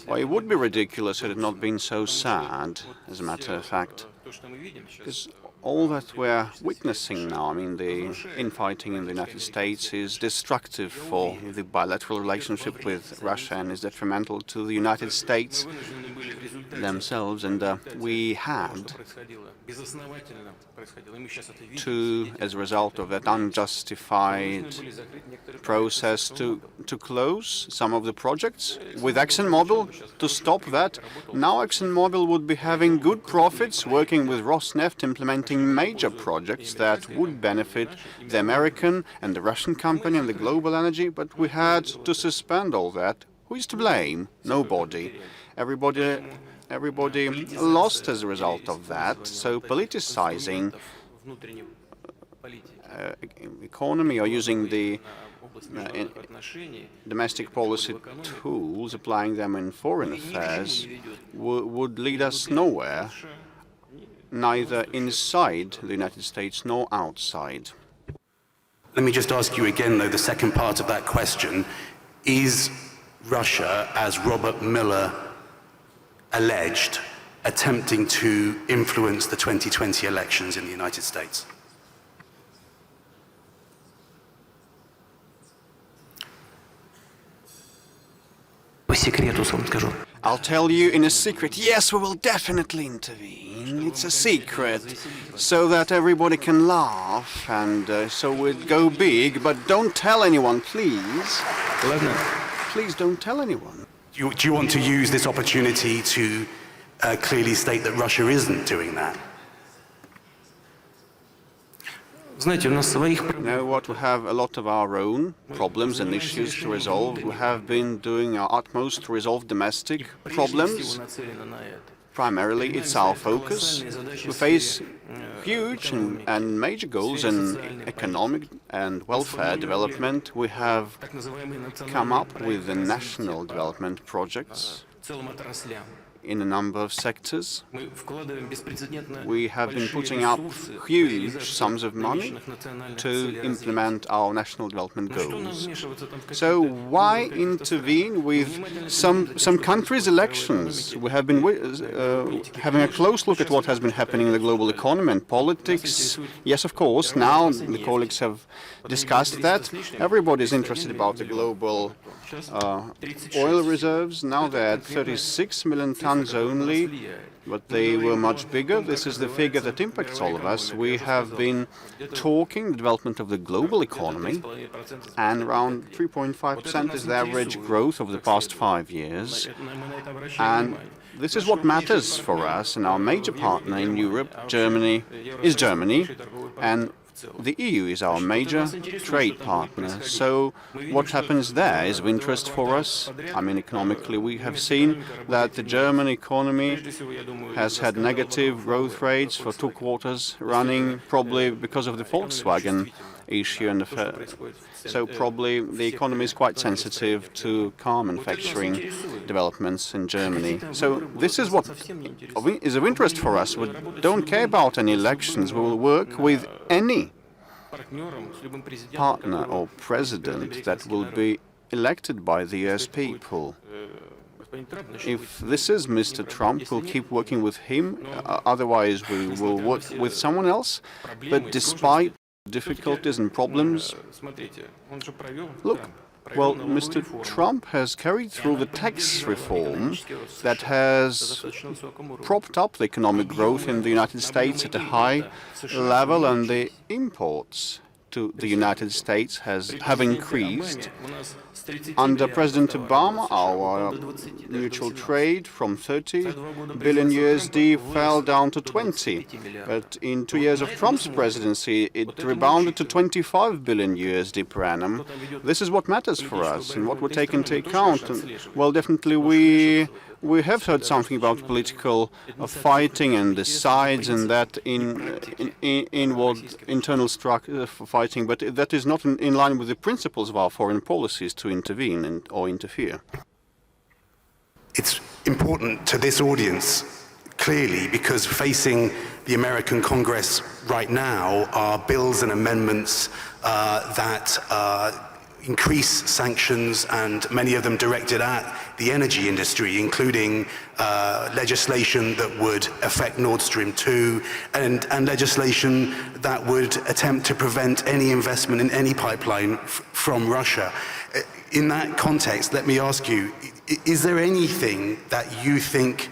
Well, it would be ridiculous had it not been so sad, as a matter of fact. Because all that we're witnessing now, I mean, the infighting in the United States is destructive for the bilateral relationship with Russia and is detrimental to the United States themselves. And we had to, as a result of that unjustified process, to close some of the projects with ExxonMobil, to stop that. Now ExxonMobil would be having good profits working with Rosneft, implementing major projects that would benefit the American and the Russian company and the global energy, but we had to suspend all that. Who is to blame? Nobody. Everybody lost as a result of that. So politicizing economy or using the domestic policy tools, applying them in foreign affairs, would lead us nowhere, neither inside the United States nor outside. Let me just ask you again, though, the second part of that question. Is Russia, as Robert Mueller alleged, attempting to influence the 2020 elections in the United States? I'll tell you in a secret, yes, we will definitely intervene. It's a secret, so that everybody can laugh, and so we'll go big, but don't tell anyone, please. Please don't tell anyone. Do you want to use this opportunity to clearly state that Russia isn't doing that? You know what, we have a lot of our own problems and issues to resolve. We have been doing our utmost to resolve domestic problems. Primarily, it's our focus. We face huge and major goals in economic and welfare development. We have come up with the national development projects in a number of sectors. We have been putting up huge sums of money to implement our national development goals. So why intervene with some countries' elections? We have been having a close look at what has been happening in the global economy and politics. Yes, of course, now the colleagues have discussed that. Everybody is interested about the global oil reserves. Now they're at 36 million tons only, but they were much bigger. This is the figure that impacts all of us. We have been talking the development of the global economy, and around 3.5% is the average growth of the past 5 years. And this is what matters for us, and our major partner in Europe, Germany, and the EU is our major trade partner. So what happens there is of interest for us. I mean, economically, we have seen that the German economy has had negative growth rates for 2 quarters running, probably because of the Volkswagen issue. And so probably the economy is quite sensitive to car manufacturing developments in Germany. So this is what is of interest for us. We don't care about any elections. We will work with any partner or president that will be elected by the US people. If this is Mr. Trump, we'll keep working with him. Otherwise, we will work with someone else. But despite difficulties and problems, look, Well, Mr. Trump has carried through the tax reform that has propped up the economic growth in the United States at a high level, and the imports to the United States have increased. Under President Obama, our mutual trade from 30 billion USD fell down to 20. But in 2 years of Trump's presidency, it rebounded to 25 billion USD per annum. This is what matters for us and what we take into account. And, well, definitely we have heard something about political fighting and the sides and that inward internal fighting, but that is not in line with the principles of our foreign policies to intervene or interfere. It's important to this audience, clearly, because facing the American Congress right now are bills and amendments that increase sanctions, and many of them directed at the energy industry, including legislation that would affect Nord Stream 2 and legislation that would attempt to prevent any investment in any pipeline from Russia. In that context, let me ask you, is there anything that you think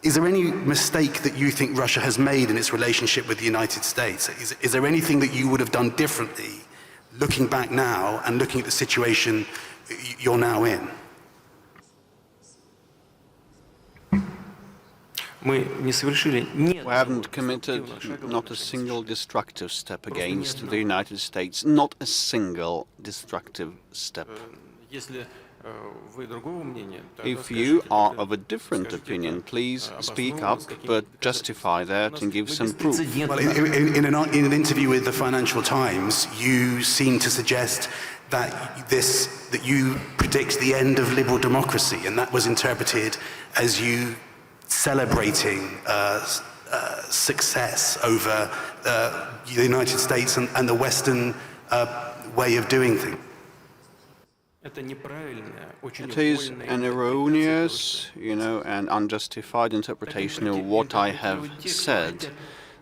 is there any mistake that you think Russia has made in its relationship with the United States? Is there anything that you would have done differently looking back now and looking at the situation you're now in? Мы не совершили ни We haven't committed not a single destructive step against the United States, not a single destructive step. Если вы другого мнения, If you are of a different opinion, please speak up, but justify that and give some proof. Well, in an interview with the Financial Times, you seem to suggest that you predict the end of liberal democracy, and that was interpreted as you celebrating success over the United States and the Western way of doing things. It is an erroneous, and unjustified interpretation of what I have said.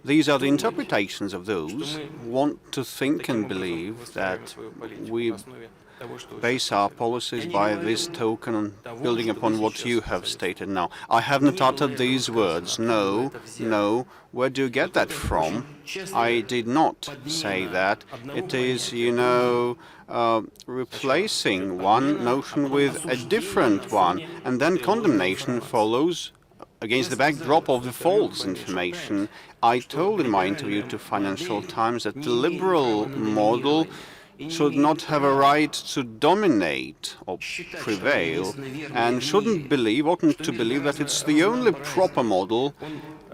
These are the interpretations of those who want to think and believe that we base our policies by this token on building upon what you have stated now. I have not uttered these words. No. Where do you get that from? I did not say that. It is, replacing one notion with a different one, and then condemnation follows against the backdrop of the false information. I told in my interview to Financial Times that the liberal model should not have a right to dominate or prevail, and oughtn't to believe that it's the only proper model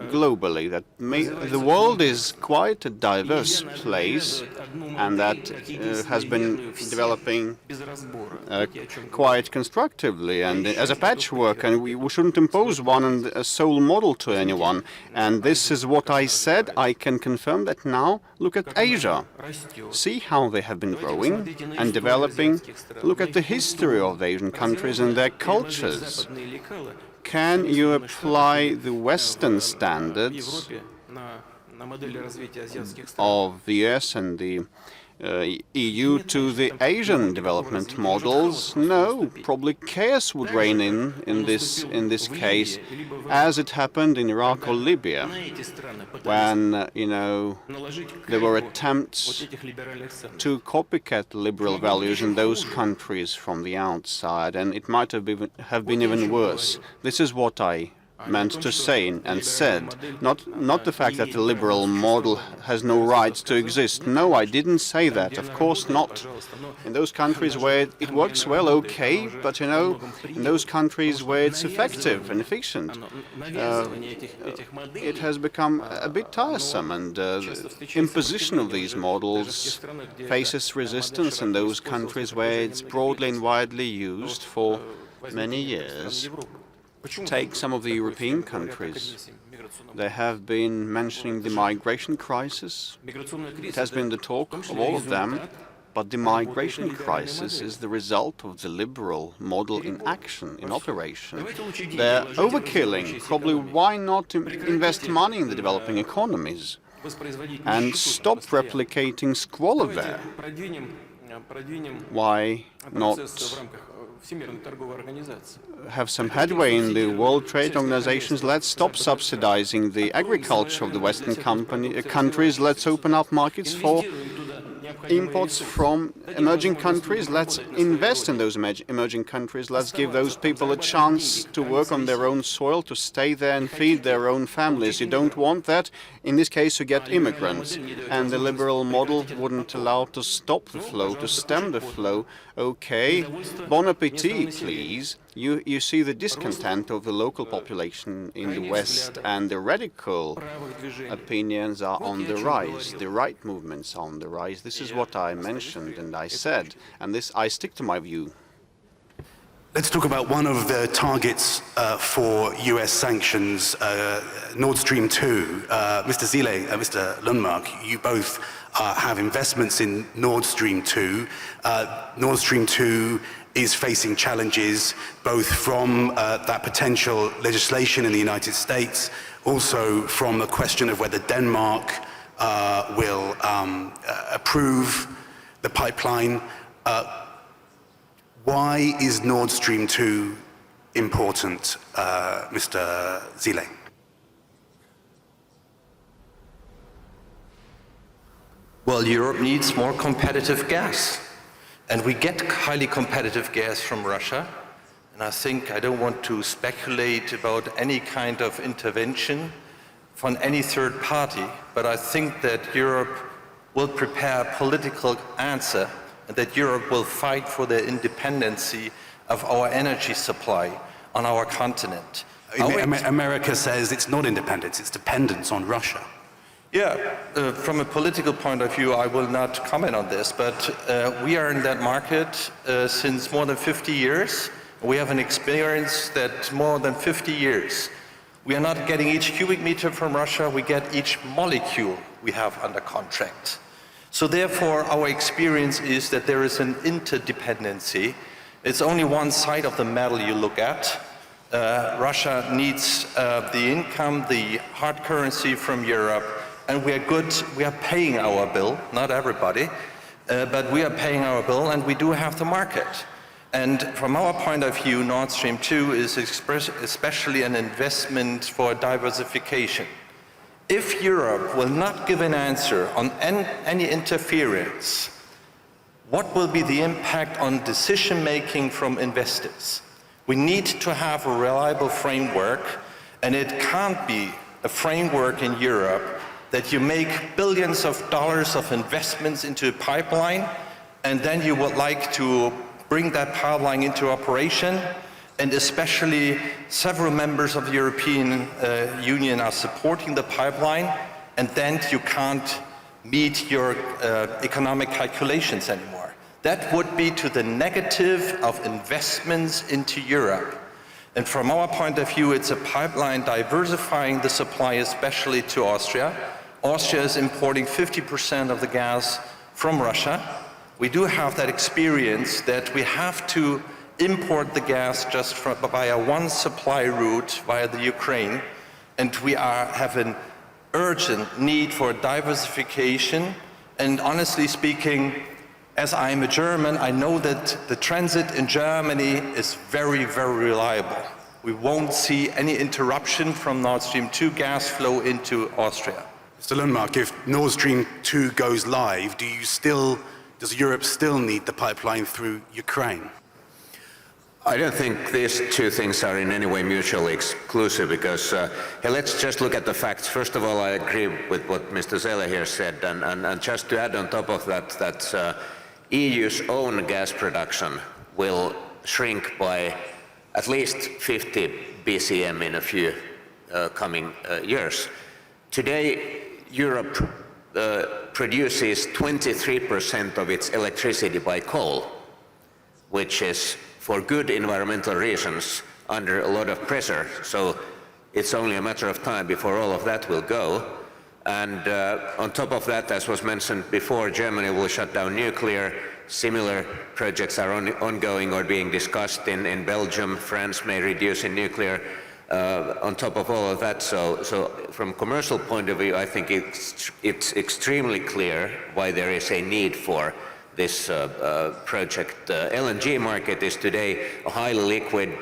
globally, that the world is quite a diverse place, and that has been developing quite constructively and as a patchwork, and we shouldn't impose one and a sole model to anyone. And this is what I said. I can confirm that now. Look at Asia. See how they have been growing and developing. Look at the history of the Asian countries and their cultures. Can you apply the Western standards of the US and the EU to the Asian development models? No, probably chaos would reign in this case, as it happened in Iraq or Libya, when there were attempts to copycat liberal values in those countries from the outside, and it might have been even worse. This is what I meant to say and said, not the fact that the liberal model has no right to exist. No, I didn't say that. Of course not. In those countries where it works well, okay, but in those countries where it's effective and efficient, it has become a bit tiresome, and the imposition of these models faces resistance in those countries where it's broadly and widely used for many years. Take some of the European countries. They have been mentioning the migration crisis. It has been the talk of all of them, but the migration crisis is the result of the liberal model in action, in operation. They're overkilling. Probably why not invest money in the developing economies and stop replicating squalor there? Why not have some headway in the World Trade Organizations? Let's stop subsidizing the agriculture of the Western countries. Let's open up markets for imports from emerging countries. Let's invest in those emerging countries. Let's give those people a chance to work on their own soil, to stay there and feed their own families. You don't want that? In this case, you get immigrants. And the liberal model wouldn't allow to stop the flow, to stem the flow. Okay, bon appetit, please. You see the discontent of the local population in the West, and the radical opinions are on the rise. The right movements are on the rise. This is what I mentioned and I said, and I stick to my view. Let's talk about one of the targets for US sanctions, Nord Stream 2. Mr. Zile, Mr. Lundmark, you both have investments in Nord Stream 2. Nord Stream 2 is facing challenges both from that potential legislation in the United States, also from the question of whether Denmark will approve the pipeline. Why is Nord Stream 2 important, Mr. Zile? Well, Europe needs more competitive gas. And we get highly competitive gas from Russia. And I don't want to speculate about any kind of intervention from any third party, but I think that Europe will prepare a political answer, and that Europe will fight for the independence of our energy supply on our continent. America says it's not independence, it's dependence on Russia. Yeah, from a political point of view, I will not comment on this, but we are in that market since more than 50 years. We have an experience that more than 50 years. We are not getting each cubic meter from Russia, we get each molecule we have under contract. So therefore, our experience is that there is an interdependency. It's only one side of the medal you look at. Russia needs the income, the hard currency from Europe, and we are paying our bill, not everybody, but we are paying our bill, and we do have the market. And from our point of view, Nord Stream 2 is especially an investment for diversification. If Europe will not give an answer on any interference, what will be the impact on decision-making from investors? We need to have a reliable framework, and it can't be a framework in Europe that you make billions of dollars of investments into a pipeline, and then you would like to bring that pipeline into operation, and especially several members of the European Union are supporting the pipeline, and then you can't meet your economic calculations anymore. That would be to the negative of investments into Europe. And from our point of view, it's a pipeline diversifying the supply, especially to Austria. Austria is importing 50% of the gas from Russia. We do have that experience that we have to import the gas just via one supply route via the Ukraine, and we have an urgent need for diversification. And honestly speaking, as I'm a German, I know that the transit in Germany is very, very reliable. We won't see any interruption from Nord Stream 2 gas flow into Austria. Mr. Lundmark, if Nord Stream 2 goes live, does Europe still need the pipeline through Ukraine? I don't think these two things are in any way mutually exclusive, because let's just look at the facts. First of all, I agree with what Mr. Zeller here said, and just to add on top of that, EU's own gas production will shrink by at least 50 BCM in a few coming years. Today, Europe produces 23% of its electricity by coal, which is, for good environmental reasons, under a lot of pressure. So it's only a matter of time before all of that will go. And on top of that, as was mentioned before, Germany will shut down nuclear. Similar projects are ongoing or being discussed in Belgium. France may reduce in nuclear. On top of all of that, so from a commercial point of view, I think it's extremely clear why there is a need for this project. LNG market is today a highly liquid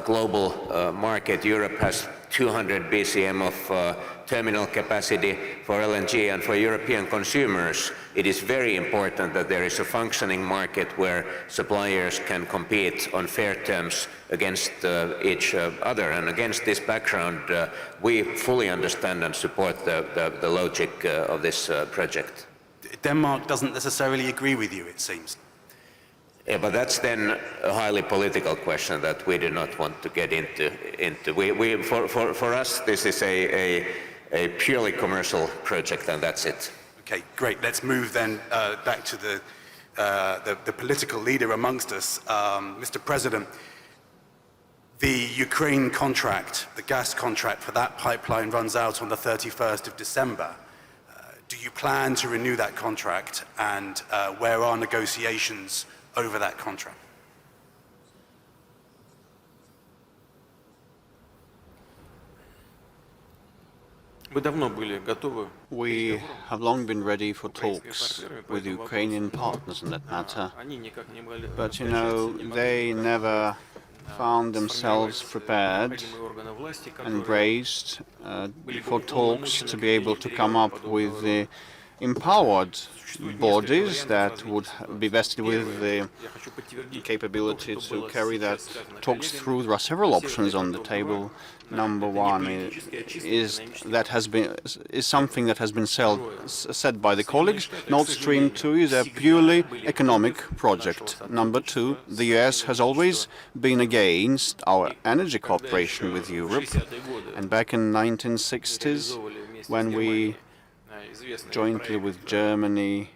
global market. Europe has 200 BCM of terminal capacity for LNG, and for European consumers it is very important that there is a functioning market where suppliers can compete on fair terms against each other. And against this background, we fully understand and support the logic of this project. Denmark doesn't necessarily agree with you, it seems. Yeah, but that's then a highly political question that we do not want to get into. For us, this is a purely commercial project, and that's it. Okay, great. Let's move then back to the political leader amongst us. Mr. President, the Ukraine contract, the gas contract for that pipeline runs out on the 31st of December. Do you plan to renew that contract, and where are negotiations over that contract? We have long been ready for talks with Ukrainian partners on that matter, but you know, they never found themselves prepared and braced for talks to be able to come up with the empowered bodies that would be vested with the capability to carry that talks through. There are several options on the table. Number one is something that has been said by the colleagues. Nord Stream 2 is a purely economic project. Number two, the US has always been against our energy cooperation with Europe, and back in the 1960s, when we jointly with Germany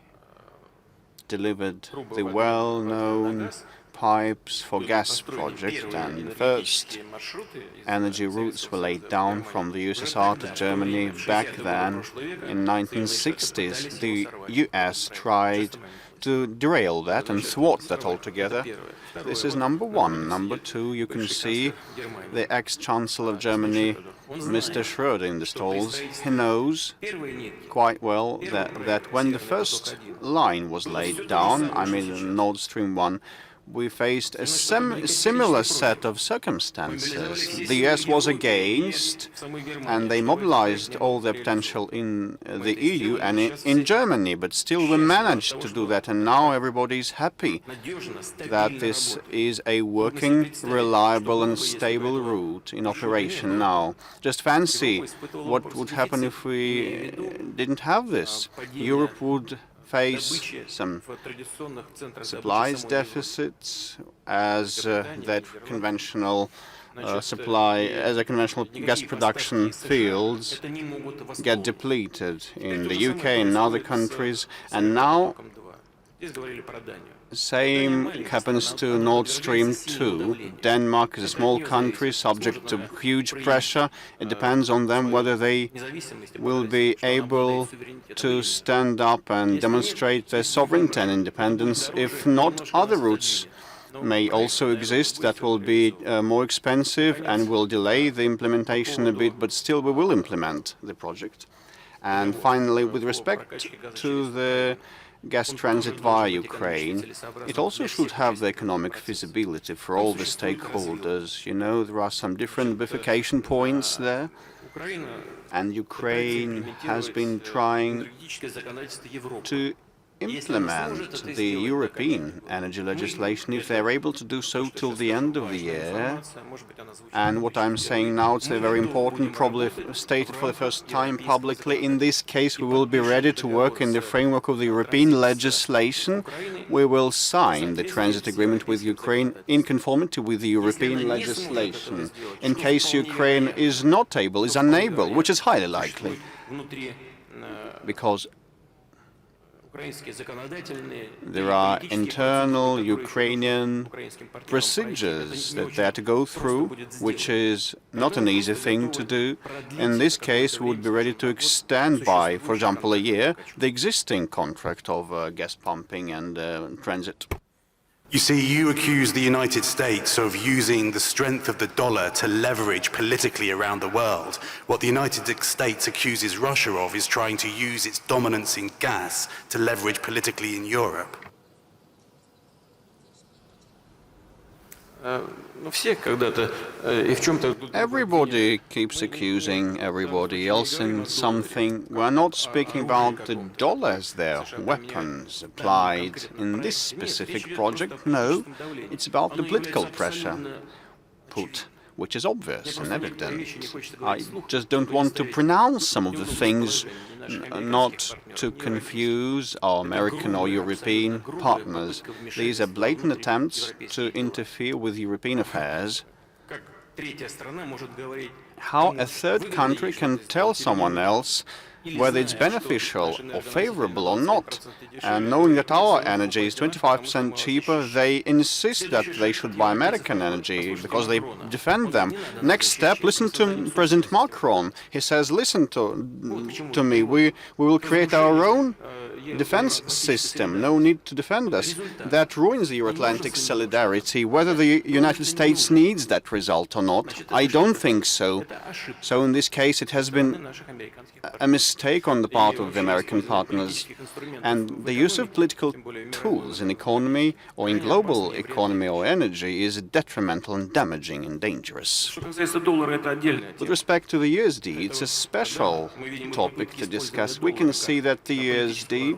delivered the well-known pipes for gas project, and the first energy routes were laid down from the USSR to Germany back then in 1960s. The US tried to derail that and thwart that altogether. This is number one. Number two, you can see the ex-Chancellor of Germany, Mr. Schröder, in the stalls. He knows quite well that when the first line was laid down, I mean Nord Stream 1, we faced a similar set of circumstances. The US was against, and they mobilized all their potential in the EU and in Germany, but still we managed to do that, and now everybody is happy that this is a working, reliable and stable route in operation now. Just fancy what would happen if we didn't have this. Europe would face some supplies deficits as that conventional conventional gas production fields get depleted in the UK and other countries, and now same happens to Nord Stream 2. Denmark is a small country subject to huge pressure. It depends on them whether they will be able to stand up and demonstrate their sovereignty and independence. If not, other routes may also exist that will be more expensive and will delay the implementation a bit, but still we will implement the project. And finally, with respect to the gas transit via Ukraine, it also should have the economic feasibility for all the stakeholders. You know, there are some different bifurcation points there, and Ukraine has been trying to implement the European energy legislation, if they're able to do so till the end of the year. And what I'm saying now, it's very important, probably stated for the first time publicly. In this case, we will be ready to work in the framework of the European legislation. We will sign the transit agreement with Ukraine in conformity with the European legislation. In case Ukraine is not able, is unable, which is highly likely, because there are internal Ukrainian procedures that they have to go through, which is not an easy thing to do. In this case, we would be ready to extend by, for example, a year, the existing contract of gas pumping and transit. You see, you accuse the United States of using the strength of the dollar to leverage politically around the world. What the United States accuses Russia of is trying to use its dominance in gas to leverage politically in Europe. Everybody keeps accusing everybody else in something. We're not speaking about the dollar as their weapons applied in this specific project. No, it's about the political pressure put, which is obvious and evident. I just don't want to pronounce some of the things, not to confuse our American or European partners. These are blatant attempts to interfere with European affairs. How a third country can tell someone else whether it's beneficial or favorable or not, and knowing that our energy is 25% cheaper, they insist that they should buy American energy because they defend them. Next step, listen to President Macron. He says, listen to me, we will create our own defense system, no need to defend us. That ruins the Euro-Atlantic solidarity. Whether the United States needs that result or not, I don't think so. So in this case, it has been a mistake on the part of the American partners. And the use of political tools in economy or in global economy or energy is detrimental and damaging and dangerous. With respect to the USD, it's a special topic to discuss. We can see that the USD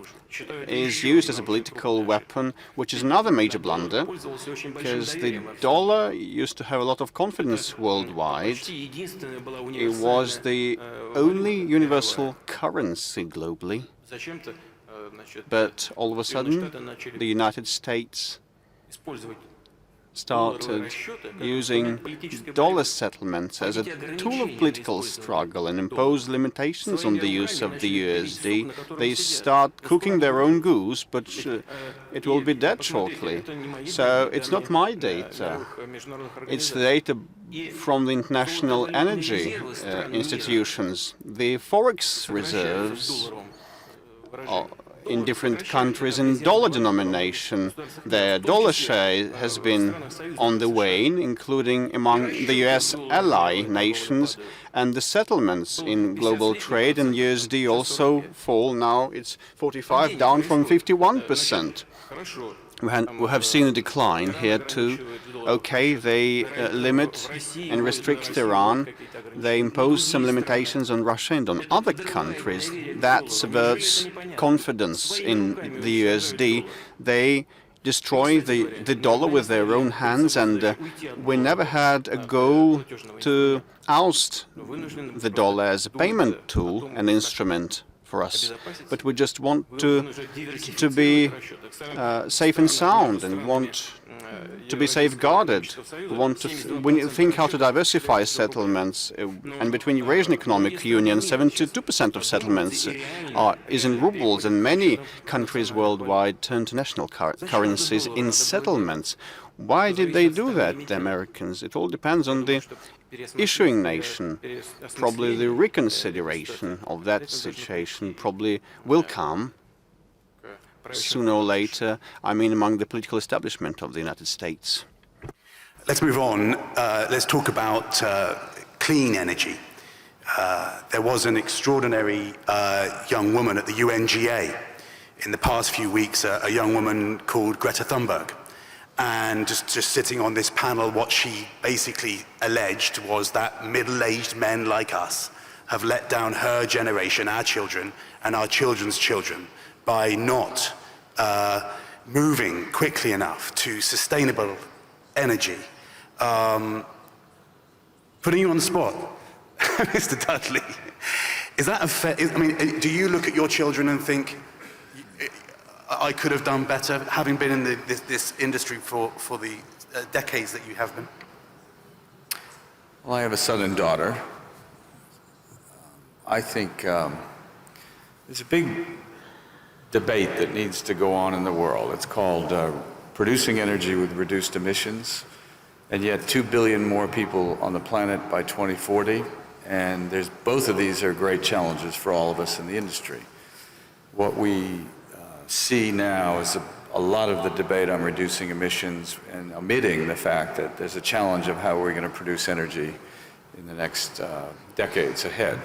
is used as a political weapon, which is another major blunder, because the dollar used to have a lot of confidence worldwide. It was the only universal currency globally. But all of a sudden, the United States started using dollar settlements as a tool of political struggle and impose limitations on the use of the USD. They start cooking their own goose, but it will be dead shortly. So it's not my data. It's the data from the international energy institutions. The forex reserves are in different countries in dollar denomination. Their dollar share has been on the wane, including among the US ally nations, and the settlements in global trade and USD also fall. Now it's 45, down from 51%. We have seen a decline here too. Okay, they limit and restrict Iran. They impose some limitations on Russia and on other countries. That subverts confidence in the USD. They destroy the dollar with their own hands, and we never had a goal to oust the dollar as a payment tool, an instrument for us. But we just want to be safe and sound and want to be safeguarded. We think how to diversify settlements, and between Eurasian Economic Union, 72% of settlements is in rubles, and many countries worldwide turn to national currencies in settlements. Why did they do that, the Americans? It all depends on the issuing nation. Probably the reconsideration of that situation probably will come sooner or later, I mean among the political establishment of the United States. Let's move on. Let's talk about clean energy. There was an extraordinary young woman at the UNGA in the past few weeks, a young woman called Greta Thunberg. And just sitting on this panel, what she basically alleged was that middle-aged men like us have let down her generation, our children, and our children's children by not moving quickly enough to sustainable energy. Putting you on the spot, Mr. Dudley, is that a fair, I mean, do you look at your children and think, I could have done better, having been in this industry for the decades that you have been? Well, I have a son and daughter. I think there's a big debate that needs to go on in the world. It's called producing energy with reduced emissions, and yet 2 billion more people on the planet by 2040, and both of these are great challenges for all of us in the industry. What we see now is a lot of the debate on reducing emissions and omitting the fact that there's a challenge of how we're going to produce energy in the next decades ahead.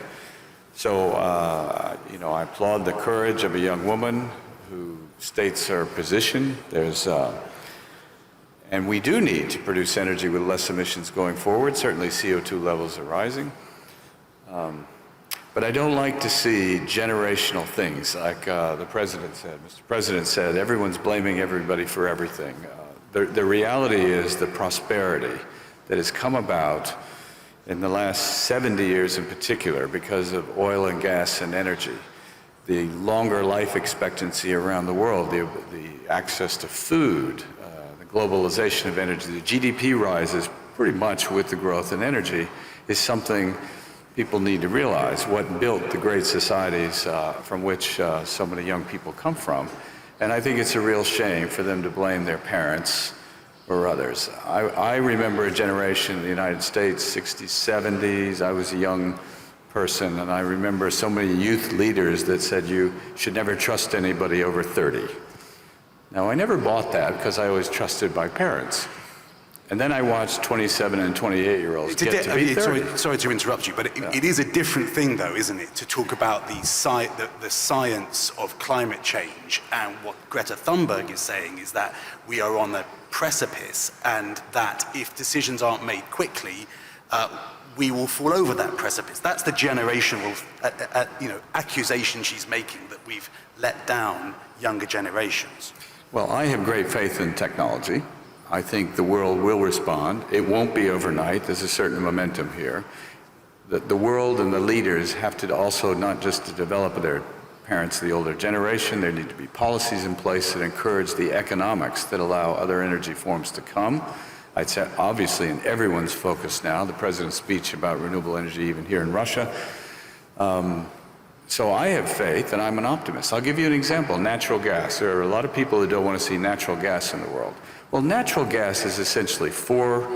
So, I applaud the courage of a young woman who states her position. And we do need to produce energy with less emissions going forward. Certainly CO2 levels are rising. But I don't like to see generational things like the President said. Mr. President said, everyone's blaming everybody for everything. The reality is the prosperity that has come about in the last 70 years in particular because of oil and gas and energy, the longer life expectancy around the world, the access to food, the globalization of energy, the GDP rises pretty much with the growth in energy is something people need to realize, what built the great societies from which so many young people come from. And I think it's a real shame for them to blame their parents or others. I remember a generation in the United States, 60s, 70s. I was a young person, and I remember so many youth leaders that said you should never trust anybody over 30. Now, I never bought that because I always trusted my parents. And then I watched 27 and 28-year-olds get to be 30. Sorry to interrupt you, but it is a different thing, though, isn't it, to talk about the science of climate change. And what Greta Thunberg is saying is that we are on the precipice, and that if decisions aren't made quickly, we will fall over that precipice. That's the generational, accusation she's making, that we've let down younger generations. Well, I have great faith in technology. I think the world will respond. It won't be overnight. There's a certain momentum here. The world and the leaders have to also not just to develop their parents, the older generation, there need to be policies in place that encourage the economics that allow other energy forms to come. I'd say obviously in everyone's focus now, the president's speech about renewable energy even here in Russia. So I have faith, and I'm an optimist. I'll give you an example, natural gas. There are a lot of people that don't want to see natural gas in the world. Well, natural gas is essentially 4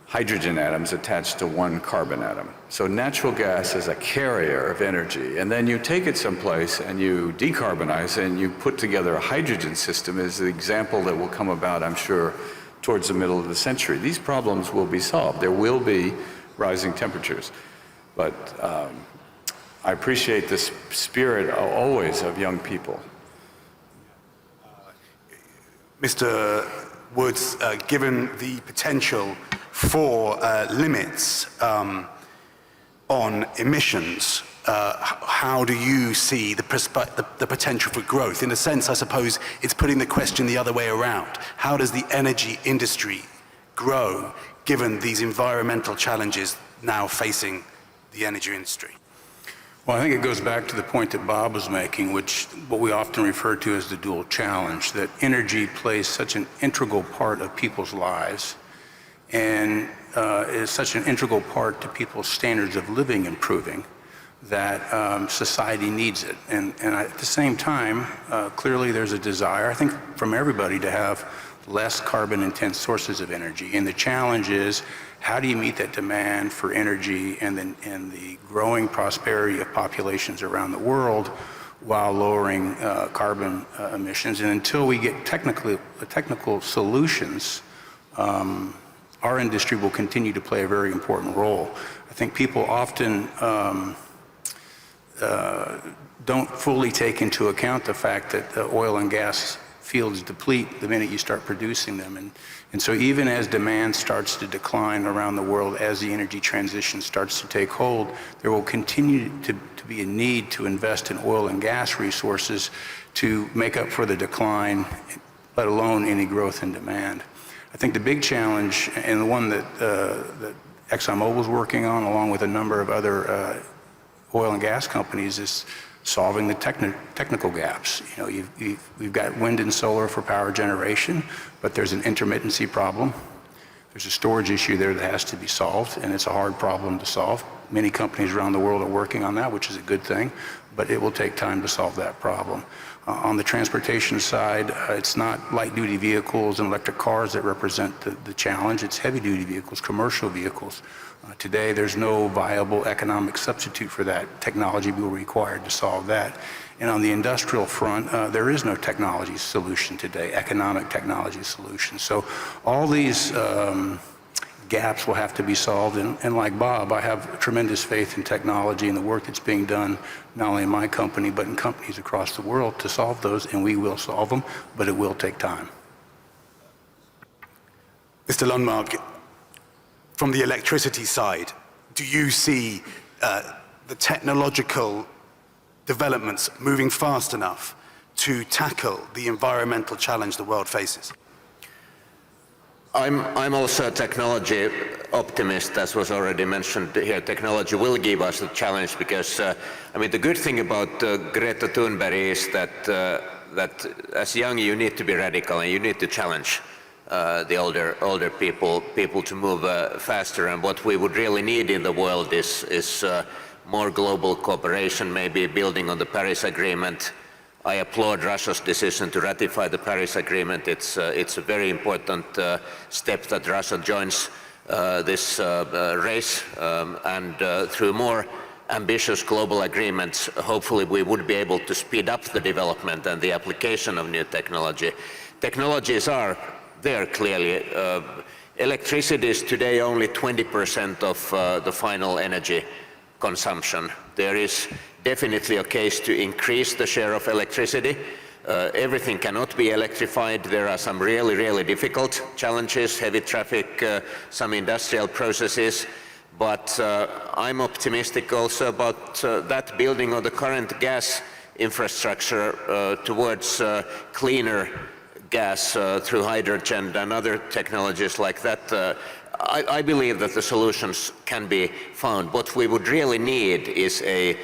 hydrogen atoms attached to 1 carbon atom. So natural gas is a carrier of energy, and then you take it someplace and you decarbonize and you put together a hydrogen system is the example that will come about, I'm sure, towards the middle of the century. These problems will be solved. There will be rising temperatures. But I appreciate the spirit always of young people. Mr. Woods, given the potential for limits on emissions, how do you see the potential for growth? In a sense, I suppose it's putting the question the other way around. How does the energy industry grow given these environmental challenges now facing the energy industry? Well, I think it goes back to the point that Bob was making, which what we often refer to as the dual challenge, that energy plays such an integral part of people's lives and is such an integral part to people's standards of living improving that society needs it. And at the same time, clearly there's a desire, I think, from everybody to have less carbon-intense sources of energy. And the challenge is, how do you meet that demand for energy and the growing prosperity of populations around the world while lowering carbon emissions? And until we get technical solutions, our industry will continue to play a very important role. I think people often don't fully take into account the fact that the oil and gas fields deplete the minute you start producing them. And so even as demand starts to decline around the world, as the energy transition starts to take hold, there will continue to be a need to invest in oil and gas resources to make up for the decline, let alone any growth in demand. I think the big challenge, and the one that ExxonMobil is working on, along with a number of other oil and gas companies, is solving the technical gaps. You know, we've got wind and solar for power generation, but there's an intermittency problem. There's a storage issue there that has to be solved, and it's a hard problem to solve. Many companies around the world are working on that, which is a good thing, but it will take time to solve that problem. On the transportation side, it's not light-duty vehicles and electric cars that represent the challenge. It's heavy-duty vehicles, commercial vehicles. Today, there's no viable economic substitute for that. Technology will be required to solve that. And on the industrial front, there is no technology solution today, economic technology solution. So all these gaps will have to be solved. And like Bob, I have tremendous faith in technology and the work that's being done, not only in my company, but in companies across the world to solve those, and we will solve them, but it will take time. Mr. Lundmark, from the electricity side, do you see the technological developments moving fast enough to tackle the environmental challenge the world faces? I'm also a technology optimist, as was already mentioned here. Technology will give us a challenge because, I mean, the good thing about Greta Thunberg is that as young you need to be radical and you need to challenge the older people to move faster. And what we would really need in the world is more global cooperation, maybe building on the Paris Agreement. I applaud Russia's decision to ratify the Paris Agreement. It's a very important step that Russia joins this race, and through more ambitious global agreements, hopefully we would be able to speed up the development and the application of new technology. Technologies are there clearly. Electricity is today only 20% of the final energy consumption. There is definitely a case to increase the share of electricity. Everything cannot be electrified. There are some really difficult challenges, heavy traffic, some industrial processes. But I'm optimistic also about that building on the current gas infrastructure towards cleaner gas through hydrogen and other technologies like that. I believe that the solutions can be found. What we would really need is a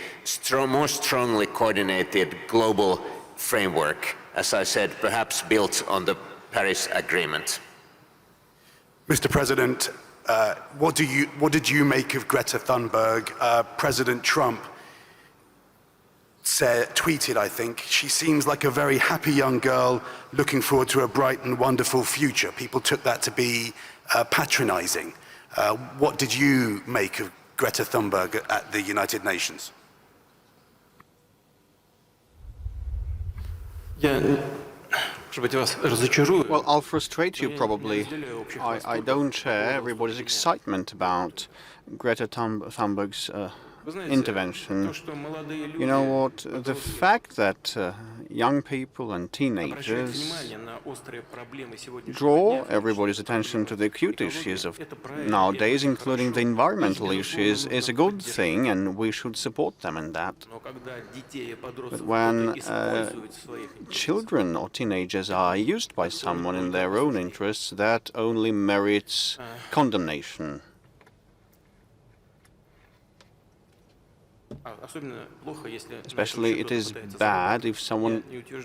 more strongly coordinated global framework, as I said, perhaps built on the Paris Agreement. Mr. President, what did you make of Greta Thunberg? President Trump tweeted, I think, she seems like a very happy young girl looking forward to a bright and wonderful future. People took that to be patronizing. What did you make of Greta Thunberg at the United Nations? Well, I'll frustrate you probably. I don't share everybody's excitement about Greta Thunberg's intervention. You know what? The fact that young people and teenagers draw everybody's attention to the acute issues of nowadays, including the environmental issues, is a good thing, and we should support them in that. But when children or teenagers are used by someone in their own interests, that only merits condemnation. Especially it is bad if someone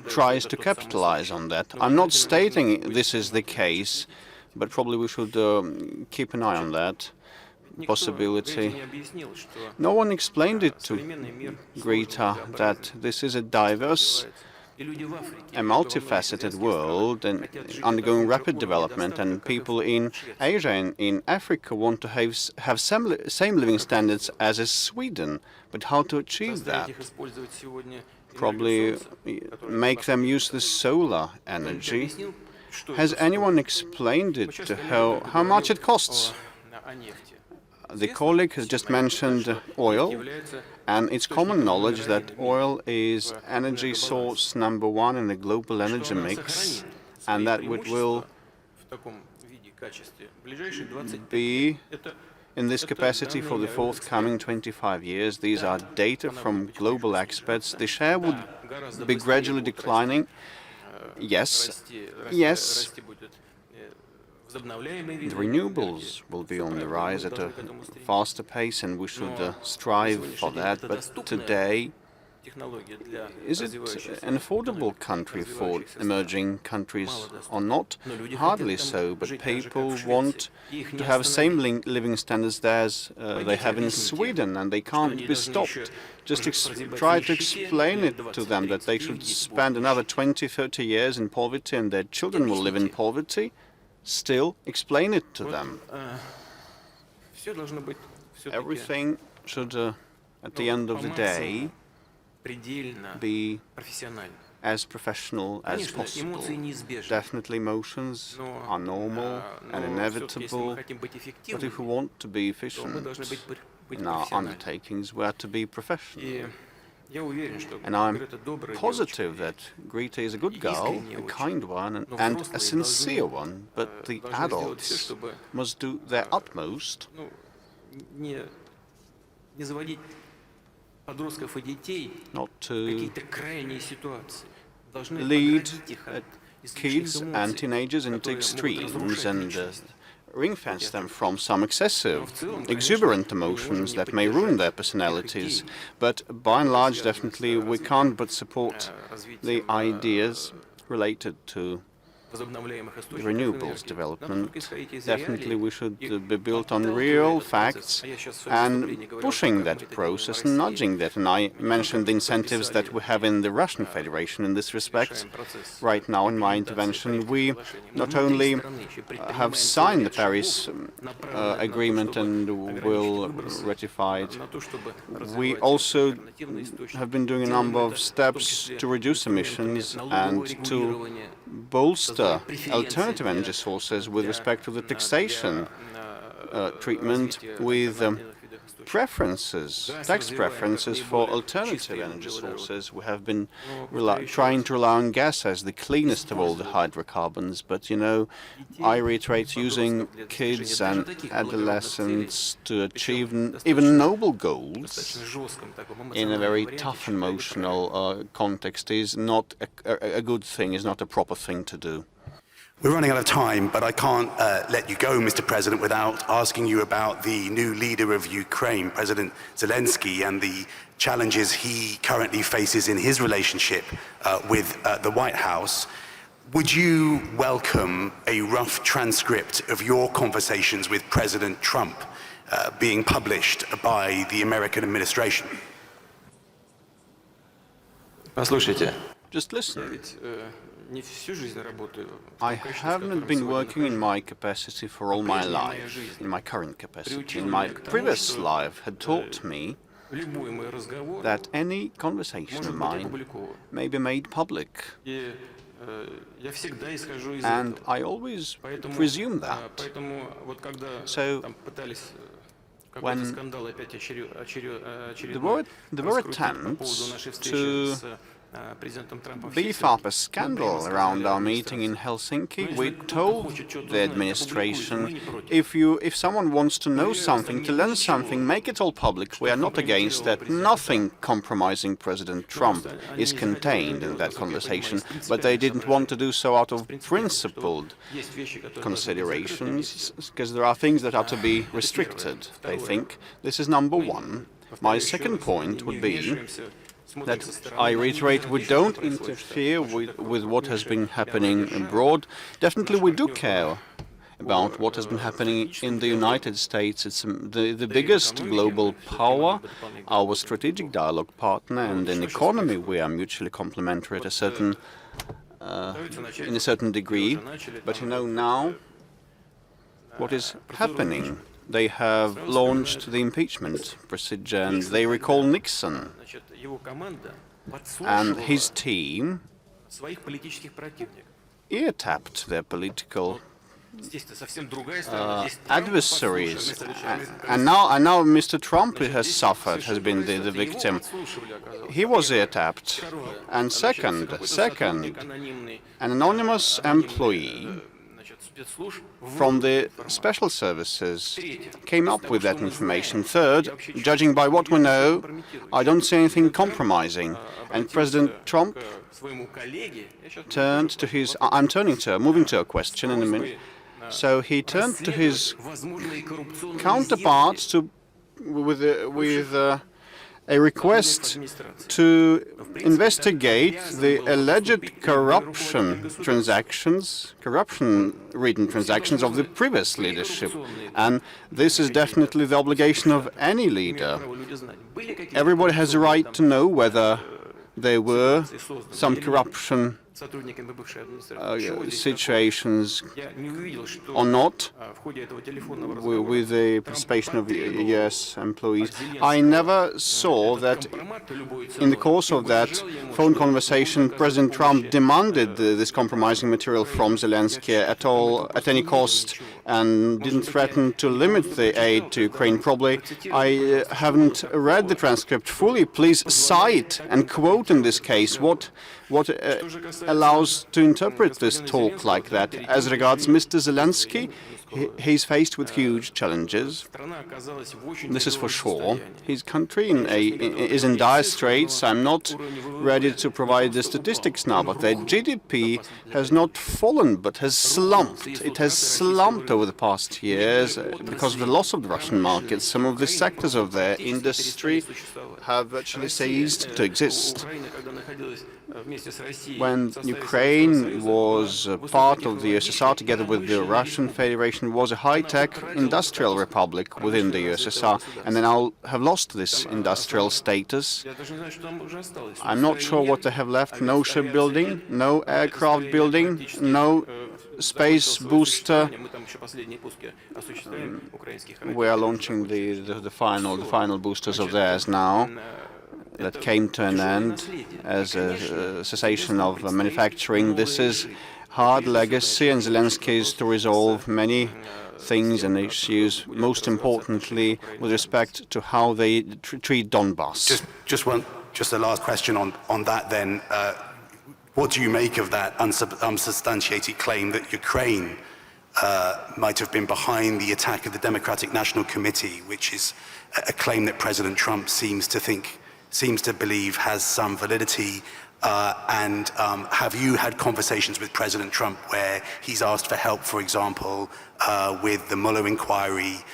tries to capitalize on that. I'm not stating this is the case, but probably we should keep an eye on that possibility. No one explained it to Greta that this is a diverse, a multifaceted world and undergoing rapid development, and people in Asia and in Africa want to have same living standards as in Sweden. But how to achieve that? Probably make them use the solar energy. Has anyone explained it, how much it costs? The colleague has just mentioned oil, and it's common knowledge that oil is energy source #1 in the global energy mix, and that it will be in this capacity for the forthcoming 25 years. These are data from global experts. The share would be gradually declining. Yes. The renewables will be on the rise at a faster pace, and we should strive for that. But today, is it an affordable country for emerging countries or not? Hardly so, but people want to have same living standards as they have in Sweden, and they can't be stopped. Just try to explain it to them that they should spend another 20, 30 years in poverty and their children will live in poverty. Still, explain it to them. Everything should, at the end of the day, предельно be профессиональным. as professional as Конечно, possible. эмоции неизбежны. Definitely emotions are normal and Но все-таки, если мы inevitable, хотим быть but if эффективными, we want to be то мы должны efficient быть in our профессиональными. undertakings, we have to be professional. И я уверен, что And I'm Грета добрая positive девочка. that Greta is a good girl, a kind one, Но and a взрослые sincere должны, one, but the должны сделать все, adults чтобы must do their utmost ну, не заводить подростков и детей not в to какие-то крайние ситуации. Должны lead оградить их от излишних kids and эмоций, teenagers into которые могут extremes разрушать and личность. ring-fence them from some excessive, exuberant emotions that may ruin their personalities. But by and large, definitely, we can't but support the ideas related to Возобновляемых источников renewables энергии. development. Надо только исходить из Definitely реалий we should и be built on подталкивать real этот процесс. facts А я сейчас в своем выступлении and говорил, pushing как мы that это делаем в process and России. nudging that. And I mentioned the incentives that we have in the Russian Federation in this respect. Right now in my intervention, we not only have signed the Paris agreement and will ratify it, we also have been doing a number of steps to reduce emissions and to bolster alternative energy sources with respect to the taxation treatment with tax preferences for alternative energy sources. We have been trying to rely on gas as the cleanest of all the hydrocarbons, but you know, I reiterate, using kids and adolescents to achieve even noble goals in a very tough emotional context is not a good thing, is not a proper thing to do. We're running out of time, but I can't let you go, Mr. President, without asking you about the new leader of Ukraine, President Zelensky, and the challenges he currently faces in his relationship with the White House. Would you welcome a rough transcript of your conversations with President Trump being published by the American administration? Послушайте, Just listen. ведь не всю жизнь работаю в I том качестве, в haven't котором been сегодня working in нахожусь. my capacity for all my life, in my current capacity. In my previous life had taught me Любой мой разговор that any conversation of может быть mine опубликован. may be made public. И я всегда исхожу из And этого. I always Поэтому, presume that. поэтому вот когда So, там пытались when какой-то скандал опять There were раскрутить по attempts поводу нашей встречи to с президентом Трампом в beef Хельсинки, up a мы scandal прямо around сказали our meeting in администрации, Helsinki. We told the administration, мы не против. if someone wants to know something, to learn something, make it all public. We are not against that. Nothing compromising President Trump is contained in that conversation, but they didn't want to do so out of principled Есть вещи, которые considerations, because there are things that are to be restricted, they think. This is number one. My second point would be that I reiterate, we don't interfere with what has been happening abroad. Definitely we do care about what has been happening in the United States. It's the biggest global power, our strategic dialogue partner, and in economy we are mutually complementary at a certain in a certain degree. But you know now what is happening. They have launched the impeachment procedure and they recall Nixon. Значит, его команда And подслушивала his team своих политических противников. ear-tapped their political Здесь-то совсем другая сторона. Здесь Трамп adversaries. подслушал, Mr. And now Mr. Trump has suffered, has been the victim. He was ear-tapped. And second, an anonymous employee from the special services came up with that information. Third, judging by what we know, I don't see anything compromising. And President Trump turned to his... I'm moving to a question in a minute. So he turned to his counterparts with a request to investigate the alleged corruption-ridden transactions of the previous leadership. And this is definitely the obligation of any leader. Everybody has a right to know whether there were some corruption сотрудниками бывшей администрации. situations Я не увидел, что or not в ходе этого телефонного with разговора the participation of US employees. I never saw that in the course of that phone conversation, President Trump demanded this compromising material from Zelensky at any cost, and didn't threaten to limit the aid to Ukraine. Probably I haven't read the transcript fully. Please cite and quote in this case what allows to interpret this talk like that. As regards Mr. Zelensky, he's faced with huge challenges. This is for sure. His country is in dire straits. I'm not ready to provide the statistics now, but their GDP has not fallen, but has slumped. It has slumped over the past years because of the loss of the Russian market. Some of the sectors of their industry have virtually ceased to exist. When Ukraine was part of the USSR, together with the Russian Federation, was a high-tech industrial republic within the USSR, and they now have lost this industrial status. I'm not sure what they have left. No shipbuilding, no aircraft building, no space booster. We are launching the final boosters of theirs now. That came to an end as a cessation of manufacturing. This is hard legacy, and Zelensky is to resolve many things and issues, most importantly with respect to how they treat Donbass. Just a last question on that then. What do you make of that unsubstantiated claim that Ukraine might have been behind the attack of the Democratic National Committee, which is a claim that President Trump seems to believe has some validity, and have you had conversations with President Trump where he's asked for help, for example, with the Mueller inquiry,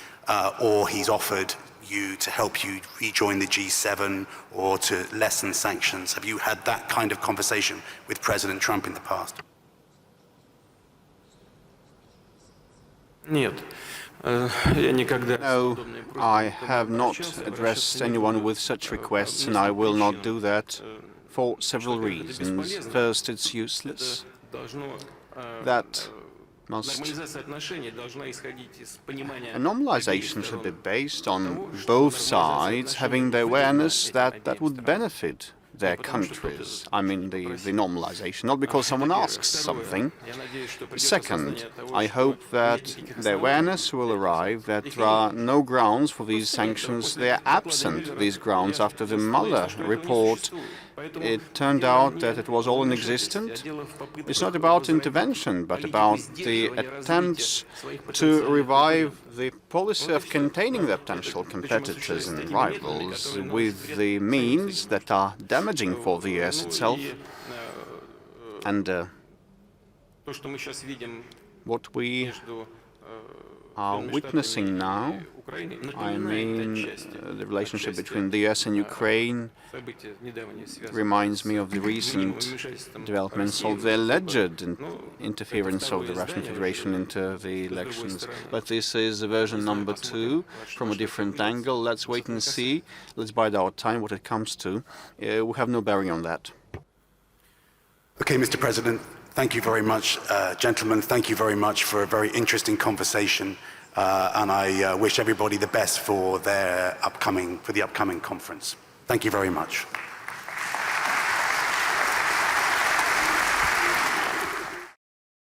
or he's offered you to help you rejoin the G7 or to lessen sanctions? Have you had that kind of conversation with President Trump in the past? Нет. No, I have not addressed anyone with such requests, and I will not do that for several reasons. First, it's useless. That must. A normalization should be based on both sides having the awareness that that would benefit their countries. I mean the normalization, not because someone asks something. Second, I hope that the awareness will arrive that there are no grounds for these sanctions. They are absent, these grounds, after the Mueller report. It turned out that it was all inexistent. It's not about intervention, but about the attempts to revive the policy of containing the potential competitors and rivals with the means that are damaging for the US itself. And what we are witnessing now, I mean, the relationship between the US and Ukraine reminds me of the recent developments of the alleged interference of the Russian Federation into the elections. But this is version number 2 from a different angle. Let's wait and see. Let's bide our time what it comes to. We have no bearing on that. Okay, Mr. President, thank you very much. Gentlemen, thank you very much for a very interesting conversation. And I wish everybody the best for the upcoming conference. Thank you very much.